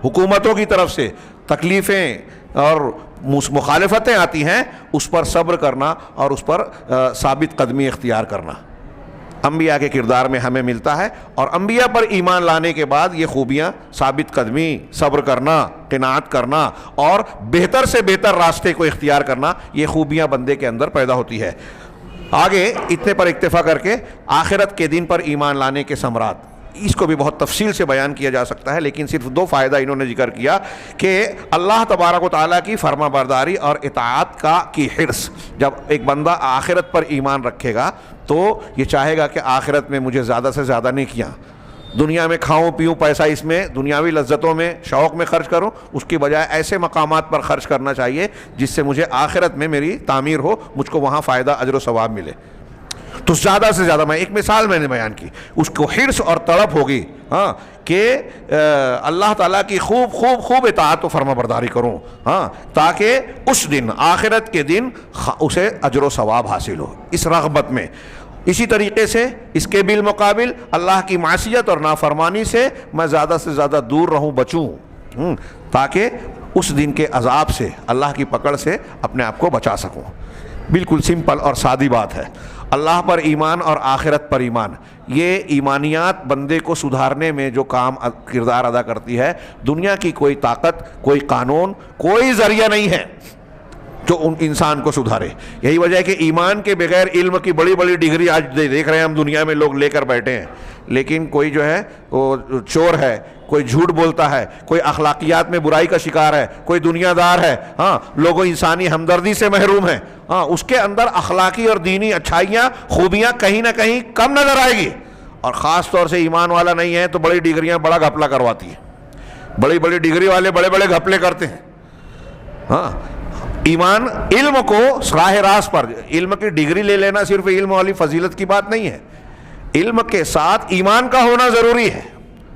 حکومتوں کی طرف سے تکلیفیں اور مخالفتیں آتی ہیں، اس پر صبر کرنا اور اس پر ثابت قدمی اختیار کرنا انبیاء کے کردار میں ہمیں ملتا ہے۔ اور انبیاء پر ایمان لانے کے بعد یہ خوبیاں، ثابت قدمی، صبر کرنا، قناعت کرنا اور بہتر سے بہتر راستے کو اختیار کرنا، یہ خوبیاں بندے کے اندر پیدا ہوتی ہے۔ آگے اتنے پر اکتفا کر کے آخرت کے دن پر ایمان لانے کے ثمرات، اس کو بھی بہت تفصیل سے بیان کیا جا سکتا ہے، لیکن صرف 2 فائدہ انہوں نے ذکر کیا کہ اللہ تبارک و تعالیٰ کی فرما برداری اور اطاعت کی حرص۔ جب ایک بندہ آخرت پر ایمان رکھے گا تو یہ چاہے گا کہ آخرت میں مجھے زیادہ سے زیادہ نیکیاں، دنیا میں کھاؤں پیوں پیسہ اس میں دنیاوی لذتوں میں شوق میں خرچ کروں، اس کی بجائے ایسے مقامات پر خرچ کرنا چاہیے جس سے مجھے آخرت میں میری تعمیر ہو، مجھ کو وہاں فائدہ اجر و ثواب ملے۔ تو زیادہ سے زیادہ، میں ایک مثال میں نے بیان کی، اس کو حرص اور تڑپ ہوگی کہ اللہ تعالیٰ کی خوب اطاعت و فرما برداری کروں، تاکہ اس دن، آخرت کے دن، اسے اجر و ثواب حاصل ہو، اس رغبت میں۔ اسی طریقے سے اس کے بالمقابل اللہ کی معصیت اور نافرمانی سے میں زیادہ سے زیادہ دور رہوں، بچوں، تاکہ اس دن کے عذاب سے، اللہ کی پکڑ سے اپنے آپ کو بچا سکوں۔ بالکل سمپل اور سادی بات ہے۔ اللہ پر ایمان اور آخرت پر ایمان، یہ ایمانیات بندے کو سدھارنے میں جو کردار ادا کرتی ہے، دنیا کی کوئی طاقت، کوئی قانون، کوئی ذریعہ نہیں ہے جو ان انسان کو سدھارے۔ یہی وجہ ہے کہ ایمان کے بغیر علم کی بڑی بڑی ڈگری آج دیکھ رہے ہیں ہم دنیا میں لوگ لے کر بیٹھے ہیں، لیکن کوئی جو ہے وہ چور ہے، کوئی جھوٹ بولتا ہے، کوئی اخلاقیات میں برائی کا شکار ہے، کوئی دنیا دار ہے، لوگوں انسانی ہمدردی سے محروم ہے، اس کے اندر اخلاقی اور دینی اچھائیاں، خوبیاں کہیں نہ کہیں کم نظر آئے گی۔ اور خاص طور سے ایمان والا نہیں ہے تو بڑی ڈگریاں بڑا گھپلا کرواتی ہیں، بڑی بڑی ڈگری والے بڑے بڑے گھپلے کرتے ہیں۔ ایمان علم کو راہ راست پر، علم کی ڈگری لے لینا صرف علم والی فضیلت کی بات نہیں ہے، علم کے ساتھ ایمان کا ہونا ضروری ہے۔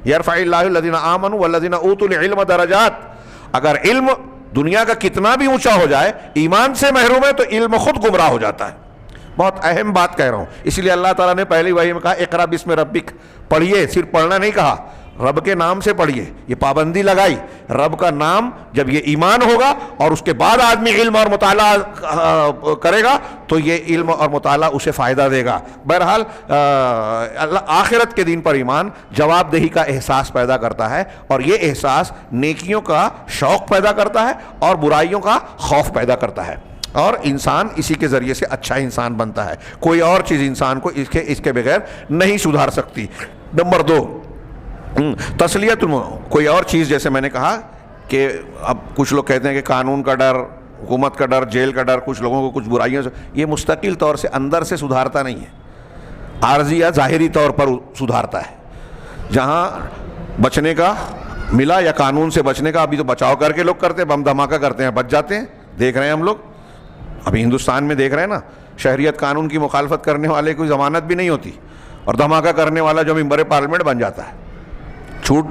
یرفع اللہ الذین آمنوا والذین اوتوا العلم درجات۔ اگر علم دنیا کا کتنا بھی اونچا ہو جائے، ایمان سے محروم ہے تو علم خود گمراہ ہو جاتا ہے۔ بہت اہم بات کہہ رہا ہوں، اس لیے اللہ تعالیٰ نے پہلی وحی میں کہا اقرأ باسم ربک، پڑھیے، صرف پڑھنا نہیں کہا، رب کے نام سے پڑھیے، یہ پابندی لگائی۔ رب کا نام جب یہ ایمان ہوگا اور اس کے بعد آدمی علم اور مطالعہ کرے گا تو یہ علم اور مطالعہ اسے فائدہ دے گا۔ بہرحال آخرت کے دن پر ایمان جواب دہی کا احساس پیدا کرتا ہے، اور یہ احساس نیکیوں کا شوق پیدا کرتا ہے اور برائیوں کا خوف پیدا کرتا ہے، اور انسان اسی کے ذریعے سے اچھا انسان بنتا ہے۔ کوئی اور چیز انسان کو اس کے بغیر نہیں سدھار سکتی۔ نمبر 2، تسلیت۔ کوئی اور چیز، جیسے میں نے کہا کہ اب کچھ لوگ کہتے ہیں کہ قانون کا ڈر، حکومت کا ڈر، جیل کا ڈر کچھ لوگوں کو کچھ برائیوں سے، یہ مستقل طور سے اندر سے سدھارتا نہیں ہے، عارضی یا ظاہری طور پر سدھارتا ہے۔ جہاں بچنے کا ملا یا قانون سے بچنے کا، ابھی تو بچاؤ کر کے لوگ کرتے ہیں، بم دھماکہ کرتے ہیں، بچ جاتے ہیں، دیکھ رہے ہیں ہم لوگ ابھی ہندوستان میں دیکھ رہے ہیں نا، شہریت قانون کی مخالفت کرنے والے کوئی ضمانت بھی نہیں ہوتی، اور دھماکہ کرنے والا جو ممبر پارلیمنٹ بن جاتا ہے،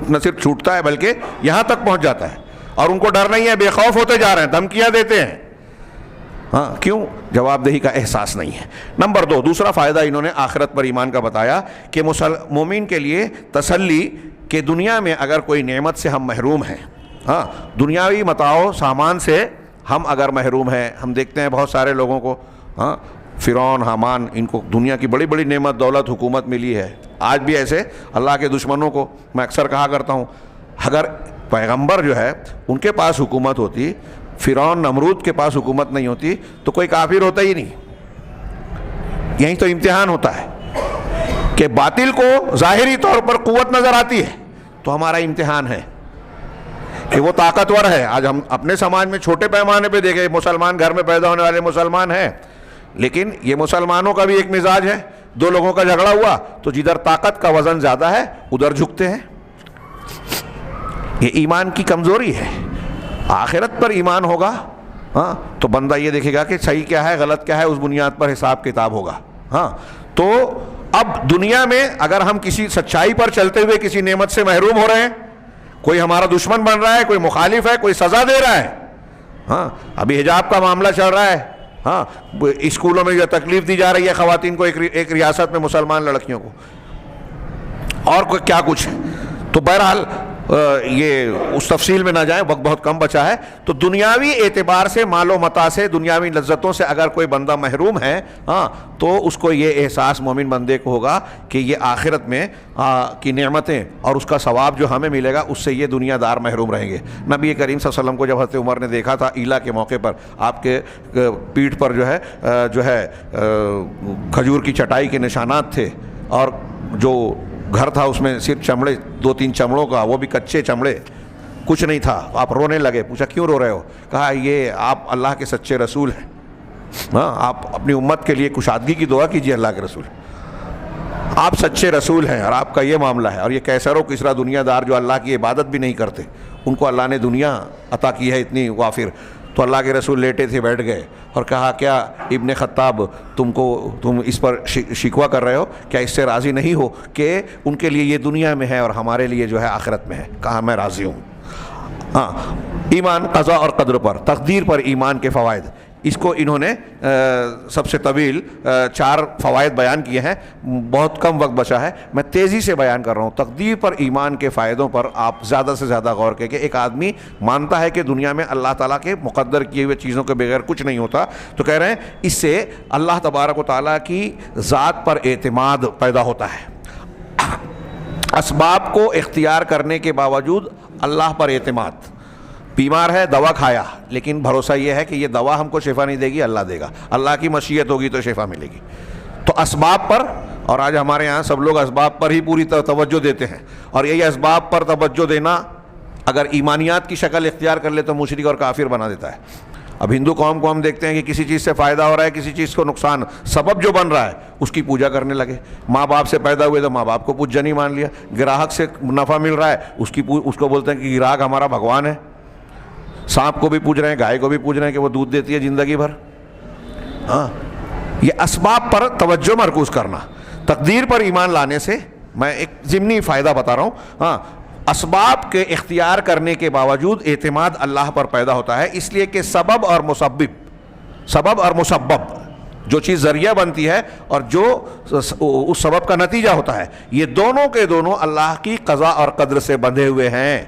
نہ صرف چھوٹتا ہے بلکہ یہاں تک پہنچ جاتا ہے، اور ان کو ڈر نہیں ہے، بے خوف ہوتے جا رہے ہیں، دھمکیاں دیتے ہیں۔ کیوں؟ جواب دہی کا احساس نہیں ہے۔ نمبر 2، دوسرا فائدہ انہوں نے آخرت پر ایمان کا بتایا کہ مومن کے لیے تسلی کہ دنیا میں اگر کوئی نعمت سے ہم محروم ہیں، دنیاوی متاع سامان سے ہم اگر محروم ہیں، ہم دیکھتے ہیں بہت سارے لوگوں کو، فرعون، حامان، ان کو دنیا کی بڑی بڑی نعمت، دولت، حکومت ملی ہے۔ آج بھی ایسے اللہ کے دشمنوں کو میں اکثر کہا کرتا ہوں، اگر پیغمبر جو ہے ان کے پاس حکومت ہوتی، فرعون نمرود کے پاس حکومت نہیں ہوتی تو کوئی کافر ہوتا ہی نہیں. یہی تو امتحان ہوتا ہے کہ باطل کو ظاہری طور پر قوت نظر آتی ہے تو ہمارا امتحان ہے کہ وہ طاقتور ہے. آج ہم اپنے سماج میں چھوٹے پیمانے پہ دیکھیں, مسلمان گھر میں پیدا ہونے والے مسلمان ہیں, لیکن یہ مسلمانوں کا بھی ایک مزاج ہے, دو لوگوں کا جھگڑا ہوا تو جدھر طاقت کا وزن زیادہ ہے ادھر جھکتے ہیں. یہ ایمان کی کمزوری ہے. آخرت پر ایمان ہوگا ہاں تو بندہ یہ دیکھے گا کہ صحیح کیا ہے غلط کیا ہے, اس بنیاد پر حساب کتاب ہوگا. ہاں تو اب دنیا میں اگر ہم کسی سچائی پر چلتے ہوئے کسی نعمت سے محروم ہو رہے ہیں, کوئی ہمارا دشمن بن رہا ہے, کوئی مخالف ہے, کوئی سزا دے رہا ہے. ہاں ابھی حجاب کا معاملہ چل رہا ہے, ہاں اسکولوں میں جو تکلیف دی جا رہی ہے خواتین کو, ایک ریاست میں مسلمان لڑکیوں کو, اور کیا کچھ ہے. تو بہرحال یہ اس تفصیل میں نہ جائیں, وقت بہت کم بچا ہے. تو دنیاوی اعتبار سے, مال و متاع سے, دنیاوی لذتوں سے اگر کوئی بندہ محروم ہے ہاں تو اس کو یہ احساس مومن بندے کو ہوگا کہ یہ آخرت میں کی نعمتیں اور اس کا ثواب جو ہمیں ملے گا اس سے یہ دنیا دار محروم رہیں گے. نبی کریم صلی اللہ علیہ وسلم کو جب حضرت عمر نے دیکھا تھا ایلا کے موقع پر, آپ کے پیٹھ پر جو ہے کھجور کی چٹائی کے نشانات تھے, اور جو گھر تھا اس میں صرف چمڑے, 2-3 چمڑوں کا, وہ بھی کچے چمڑے, کچھ نہیں تھا. آپ رونے لگے. پوچھا کیوں رو رہے ہو؟ کہا یہ آپ اللہ کے سچے رسول ہیں, ہاں آپ اپنی امت کے لیے کشادگی کی دعا کیجیے. اللہ کے رسول آپ سچے رسول ہیں اور آپ کا یہ معاملہ ہے. اور یہ کیسر و کسرا دنیا دار جو اللہ کی عبادت بھی نہیں کرتے, ان کو اللہ نے دنیا عطا کی ہے اتنی وافر. تو اللہ کے رسول لیٹے تھے, بیٹھ گئے اور کہا کیا ابن خطاب تم اس پر شکوہ کر رہے ہو, کیا اس سے راضی نہیں ہو کہ ان کے لیے یہ دنیا میں ہے اور ہمارے لیے جو ہے آخرت میں ہے؟ کہا میں راضی ہوں. ہاں ایمان قضاء اور قدر پر, تقدیر پر ایمان کے فوائد, اس کو انہوں نے سب سے طویل 4 فوائد بیان کیے ہیں. بہت کم وقت بچا ہے, میں تیزی سے بیان کر رہا ہوں. تقدیر پر ایمان کے فائدوں پر آپ زیادہ سے زیادہ غور کریں کہ ایک آدمی مانتا ہے کہ دنیا میں اللہ تعالیٰ کے مقدر کیے ہوئے چیزوں کے بغیر کچھ نہیں ہوتا, تو کہہ رہے ہیں اس سے اللہ تبارک و تعالیٰ کی ذات پر اعتماد پیدا ہوتا ہے. اسباب کو اختیار کرنے کے باوجود اللہ پر اعتماد. بیمار ہے, دوا کھایا, لیکن بھروسہ یہ ہے کہ یہ دوا ہم کو شفا نہیں دے گی, اللہ دے گا, اللہ کی مشیت ہوگی تو شفا ملے گی. تو اسباب پر, اور آج ہمارے یہاں سب لوگ اسباب پر ہی پوری توجہ دیتے ہیں, اور یہی اسباب پر توجہ دینا اگر ایمانیات کی شکل اختیار کر لے تو مشرک اور کافر بنا دیتا ہے. اب ہندو قوم کو ہم دیکھتے ہیں کہ کسی چیز سے فائدہ ہو رہا ہے, کسی چیز کو نقصان, سبب جو بن رہا ہے اس کی پوجا کرنے لگے. ماں باپ سے پیدا ہوئے تو ماں باپ کو پوجا مان لیا. گراہک سے نفع مل رہا ہے اس کو بولتے ہیں کہ گراہک ہمارا بھگوان ہے. سانپ کو بھی پوج رہے ہیں, گائے کو بھی پوج رہے ہیں کہ وہ دودھ دیتی ہے زندگی بھر. ہاں یہ اسباب پر توجہ مرکوز کرنا. تقدیر پر ایمان لانے سے میں ایک ضمنی فائدہ بتا رہا ہوں. ہاں اسباب کے اختیار کرنے کے باوجود اعتماد اللہ پر پیدا ہوتا ہے, اس لیے کہ سبب اور مسبب جو چیز ذریعہ بنتی ہے اور جو اس سبب کا نتیجہ ہوتا ہے, یہ دونوں کے دونوں اللہ کی قضاء اور قدر سے بندھے ہوئے ہیں.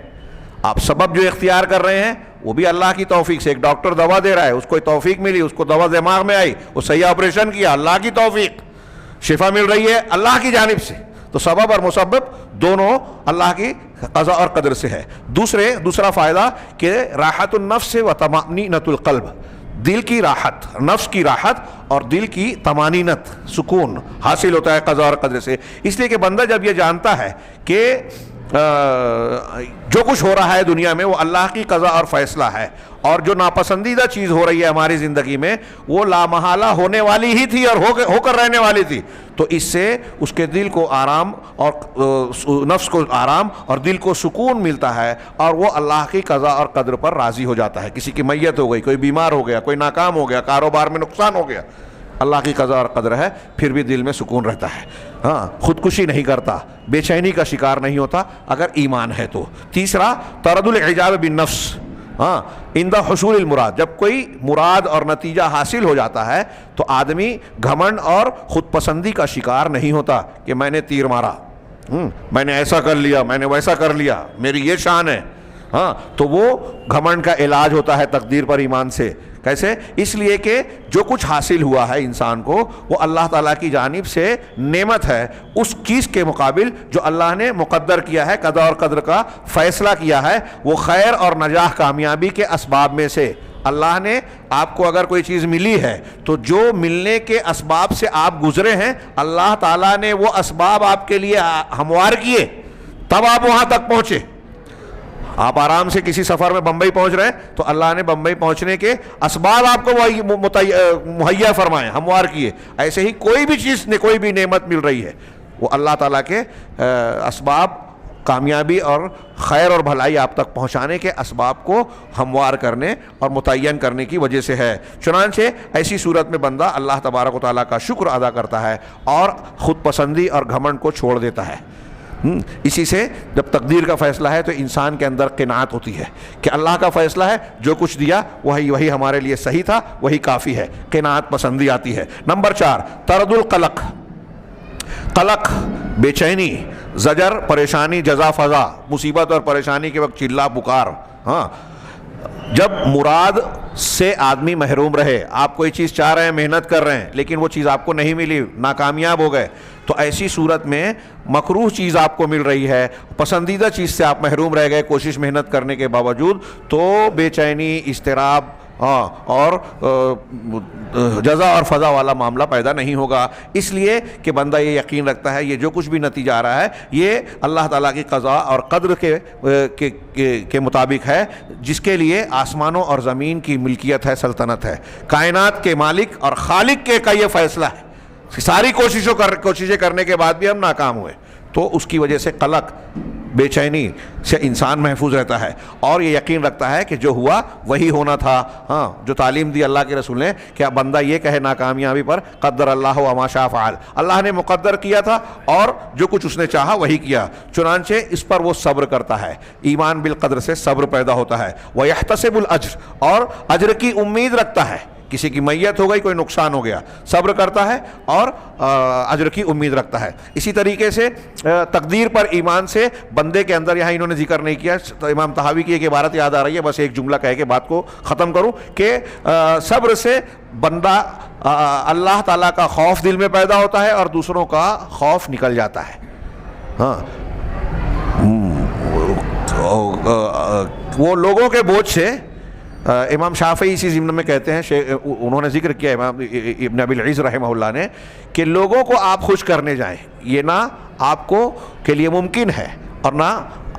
آپ سبب جو اختیار کر رہے ہیں وہ بھی اللہ کی توفیق سے. ایک ڈاکٹر دوا دے رہا ہے, اس کو توفیق ملی, اس کو دوا دماغ میں آئی, وہ صحیح آپریشن کیا, اللہ کی توفیق, شفا مل رہی ہے اللہ کی جانب سے. تو سبب اور مسبب دونوں اللہ کی قضاء اور قدر سے ہے. دوسرا فائدہ کہ راحت النفس و طمأنینۃ القلب, دل کی راحت, نفس کی راحت اور دل کی طمانینت, سکون حاصل ہوتا ہے قضاء اور قدر سے. اس لیے کہ بندہ جب یہ جانتا ہے کہ جو کچھ ہو رہا ہے دنیا میں وہ اللہ کی قضاء اور فیصلہ ہے, اور جو ناپسندیدہ چیز ہو رہی ہے ہماری زندگی میں وہ لامحالہ ہونے والی ہی تھی اور ہو کر رہنے والی تھی, تو اس سے اس کے دل کو آرام اور نفس کو آرام اور دل کو سکون ملتا ہے, اور وہ اللہ کی قضاء اور قدر پر راضی ہو جاتا ہے. کسی کی میت ہو گئی, کوئی بیمار ہو گیا, کوئی ناکام ہو گیا, کاروبار میں نقصان ہو گیا, اللہ کی قضاء اور قدر ہے, پھر بھی دل میں سکون رہتا ہے. ہاں خودکشی نہیں کرتا, بے چینی کا شکار نہیں ہوتا اگر ایمان ہے تو. تیسرا طرد العجاب بالنفس, ہاں عند حصول المراد, جب کوئی مراد اور نتیجہ حاصل ہو جاتا ہے تو آدمی گھمنڈ اور خود پسندی کا شکار نہیں ہوتا کہ میں نے تیر مارا, میں نے ایسا کر لیا, میں نے ویسا کر لیا, میری یہ شان ہے. ہاں تو وہ گھمنڈ کا علاج ہوتا ہے تقدیر پر ایمان سے. کیسے؟ اس لیے کہ جو کچھ حاصل ہوا ہے انسان کو وہ اللہ تعالیٰ کی جانب سے نعمت ہے, اس چیز کے مقابل جو اللہ نے مقدر کیا ہے, قضاء اور قدر کا فیصلہ کیا ہے, وہ خیر اور نجاح کامیابی کے اسباب میں سے اللہ نے آپ کو اگر کوئی چیز ملی ہے تو جو ملنے کے اسباب سے آپ گزرے ہیں اللہ تعالیٰ نے وہ اسباب آپ کے لیے ہموار کیے، تب آپ وہاں تک پہنچے۔ آپ آرام سے کسی سفر میں بمبئی پہنچ رہے ہیں تو اللہ نے بمبئی پہنچنے کے اسباب آپ کو مہیا فرمائے، ہموار کیے۔ ایسے ہی کوئی بھی چیز نے، کوئی بھی نعمت مل رہی ہے وہ اللہ تعالیٰ کے اسباب، کامیابی اور خیر اور بھلائی آپ تک پہنچانے کے اسباب کو ہموار کرنے اور متعین کرنے کی وجہ سے ہے۔ چنانچہ ایسی صورت میں بندہ اللہ تبارک و تعالیٰ کا شکر ادا کرتا ہے اور خود پسندی اور گھمنڈ کو چھوڑ دیتا ہے۔ اسی سے جب تقدیر کا فیصلہ ہے تو انسان کے اندر قناعت ہوتی ہے کہ اللہ کا فیصلہ ہے، جو کچھ دیا وہی ہمارے لیے صحیح تھا، وہی کافی ہے، قناعت پسندی آتی ہے۔ نمبر 4، طرد القلق، قلق، بے چینی، زجر، پریشانی، جزا فضا، مصیبت اور پریشانی کے وقت چلا پکار۔ ہاں، جب مراد سے آدمی محروم رہے، آپ کوئی چیز چاہ رہے ہیں، محنت کر رہے ہیں، لیکن وہ چیز آپ کو نہیں ملی، ناکامیاب ہو گئے، تو ایسی صورت میں مکروہ چیز آپ کو مل رہی ہے، پسندیدہ چیز سے آپ محروم رہ گئے کوشش محنت کرنے کے باوجود، تو بے چینی، اضطراب اور جزا اور فضا والا معاملہ پیدا نہیں ہوگا، اس لیے کہ بندہ یہ یقین رکھتا ہے یہ جو کچھ بھی نتیجہ آ رہا ہے یہ اللہ تعالیٰ کی قضاء اور قدر کے مطابق ہے، جس کے لیے آسمانوں اور زمین کی ملکیت ہے، سلطنت ہے، کائنات کے مالک اور خالق کا یہ فیصلہ ہے۔ ساری کوششیں کرنے کے بعد بھی ہم ناکام ہوئے، تو اس کی وجہ سے قلق، بے چینی سے انسان محفوظ رہتا ہے اور یہ یقین رکھتا ہے کہ جو ہوا وہی ہونا تھا۔ ہاں، جو تعلیم دی اللہ کے رسول نے کہ بندہ یہ کہے ناکامیابی پر قدر اللہ وما شاء فعل، اللہ نے مقدر کیا تھا اور جو کچھ اس نے چاہا وہی کیا، چنانچہ اس پر وہ صبر کرتا ہے۔ ایمان بالقدر سے صبر پیدا ہوتا ہے، وَيَحْتَسِبُ الْأَجْرَ، اور اجر کی امید رکھتا ہے، کسی کی میت ہو گئی، کوئی نقصان ہو گیا، صبر کرتا ہے اور اجر کی امید رکھتا ہے۔ اسی طریقے سے تقدیر پر ایمان سے بندے کے اندر، یہاں انہوں نے ذکر نہیں کیا، تو امام طحاوی کی ایک عبارت یاد آ رہی ہے، بس ایک جملہ کہہ کے بات کو ختم کروں کہ صبر سے بندہ اللہ تعالیٰ کا خوف دل میں پیدا ہوتا ہے اور دوسروں کا خوف نکل جاتا ہے۔ ہاں، وہ لوگوں کے بوجھ سے، امام شافعی اسی ضمن میں کہتے ہیں، انہوں نے ذکر کیا امام ابن ابی العز رحمہ اللہ نے، کہ لوگوں کو آپ خوش کرنے جائیں، یہ نہ آپ کو کے لیے ممکن ہے اور نہ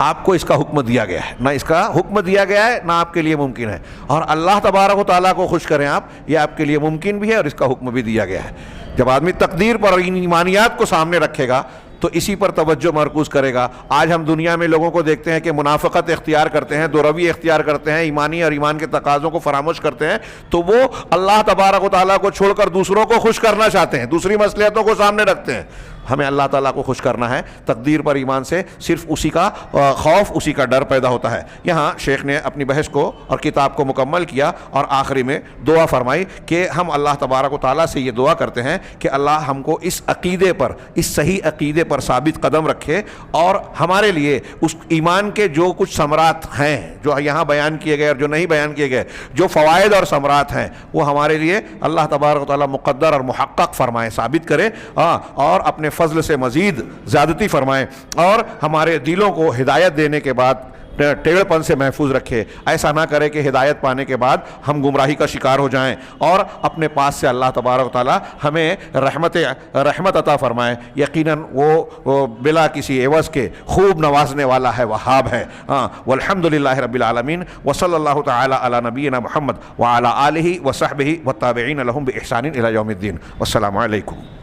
آپ کو اس کا حکم دیا گیا ہے، نہ اس کا حکم دیا گیا ہے، نہ آپ کے لیے ممکن ہے، اور اللہ تبارک و تعالیٰ کو خوش کریں آپ، یہ آپ کے لیے ممکن بھی ہے اور اس کا حکم بھی دیا گیا ہے۔ جب آدمی تقدیر پر ان ایمانیات کو سامنے رکھے گا تو اسی پر توجہ مرکوز کرے گا۔ آج ہم دنیا میں لوگوں کو دیکھتے ہیں کہ منافقت اختیار کرتے ہیں، دو روی اختیار کرتے ہیں، ایمانی اور ایمان کے تقاضوں کو فراموش کرتے ہیں، تو وہ اللہ تبارک و تعالیٰ کو چھوڑ کر دوسروں کو خوش کرنا چاہتے ہیں، دوسری مصلحتوں کو سامنے رکھتے ہیں۔ ہمیں اللہ تعالیٰ کو خوش کرنا ہے، تقدیر پر ایمان سے صرف اسی کا خوف، اسی کا ڈر پیدا ہوتا ہے۔ یہاں شیخ نے اپنی بحث کو اور کتاب کو مکمل کیا اور آخری میں دعا فرمائی کہ ہم اللہ تبارک و تعالیٰ سے یہ دعا کرتے ہیں کہ اللہ ہم کو اس عقیدے پر، اس صحیح عقیدے پر ثابت قدم رکھے اور ہمارے لیے اس ایمان کے جو کچھ ثمرات ہیں، جو یہاں بیان کیے گئے اور جو نہیں بیان کیے گئے، جو فوائد اور ثمرات ہیں، وہ ہمارے لیے اللہ تبارک و تعالیٰ مقدر اور محقق فرمائے، ثابت کرے، اور اپنے فضل سے مزید زیادتی فرمائے اور ہمارے دلوں کو ہدایت دینے کے بعد ٹیڑھ پن سے محفوظ رکھے۔ ایسا نہ کرے کہ ہدایت پانے کے بعد ہم گمراہی کا شکار ہو جائیں، اور اپنے پاس سے اللہ تبارک و تعالی ہمیں رحمت عطا فرمائے۔ یقیناً وہ بلا کسی عوض کے خوب نوازنے والا ہے، وہاب ہے۔ والحمدللہ رب العالمین، وصلی اللہ تعالی علی نبینا محمد وعلی آلہ وصحبہ والتابعین لہم بإحسان الی یوم الدین۔ والسلام علیکم۔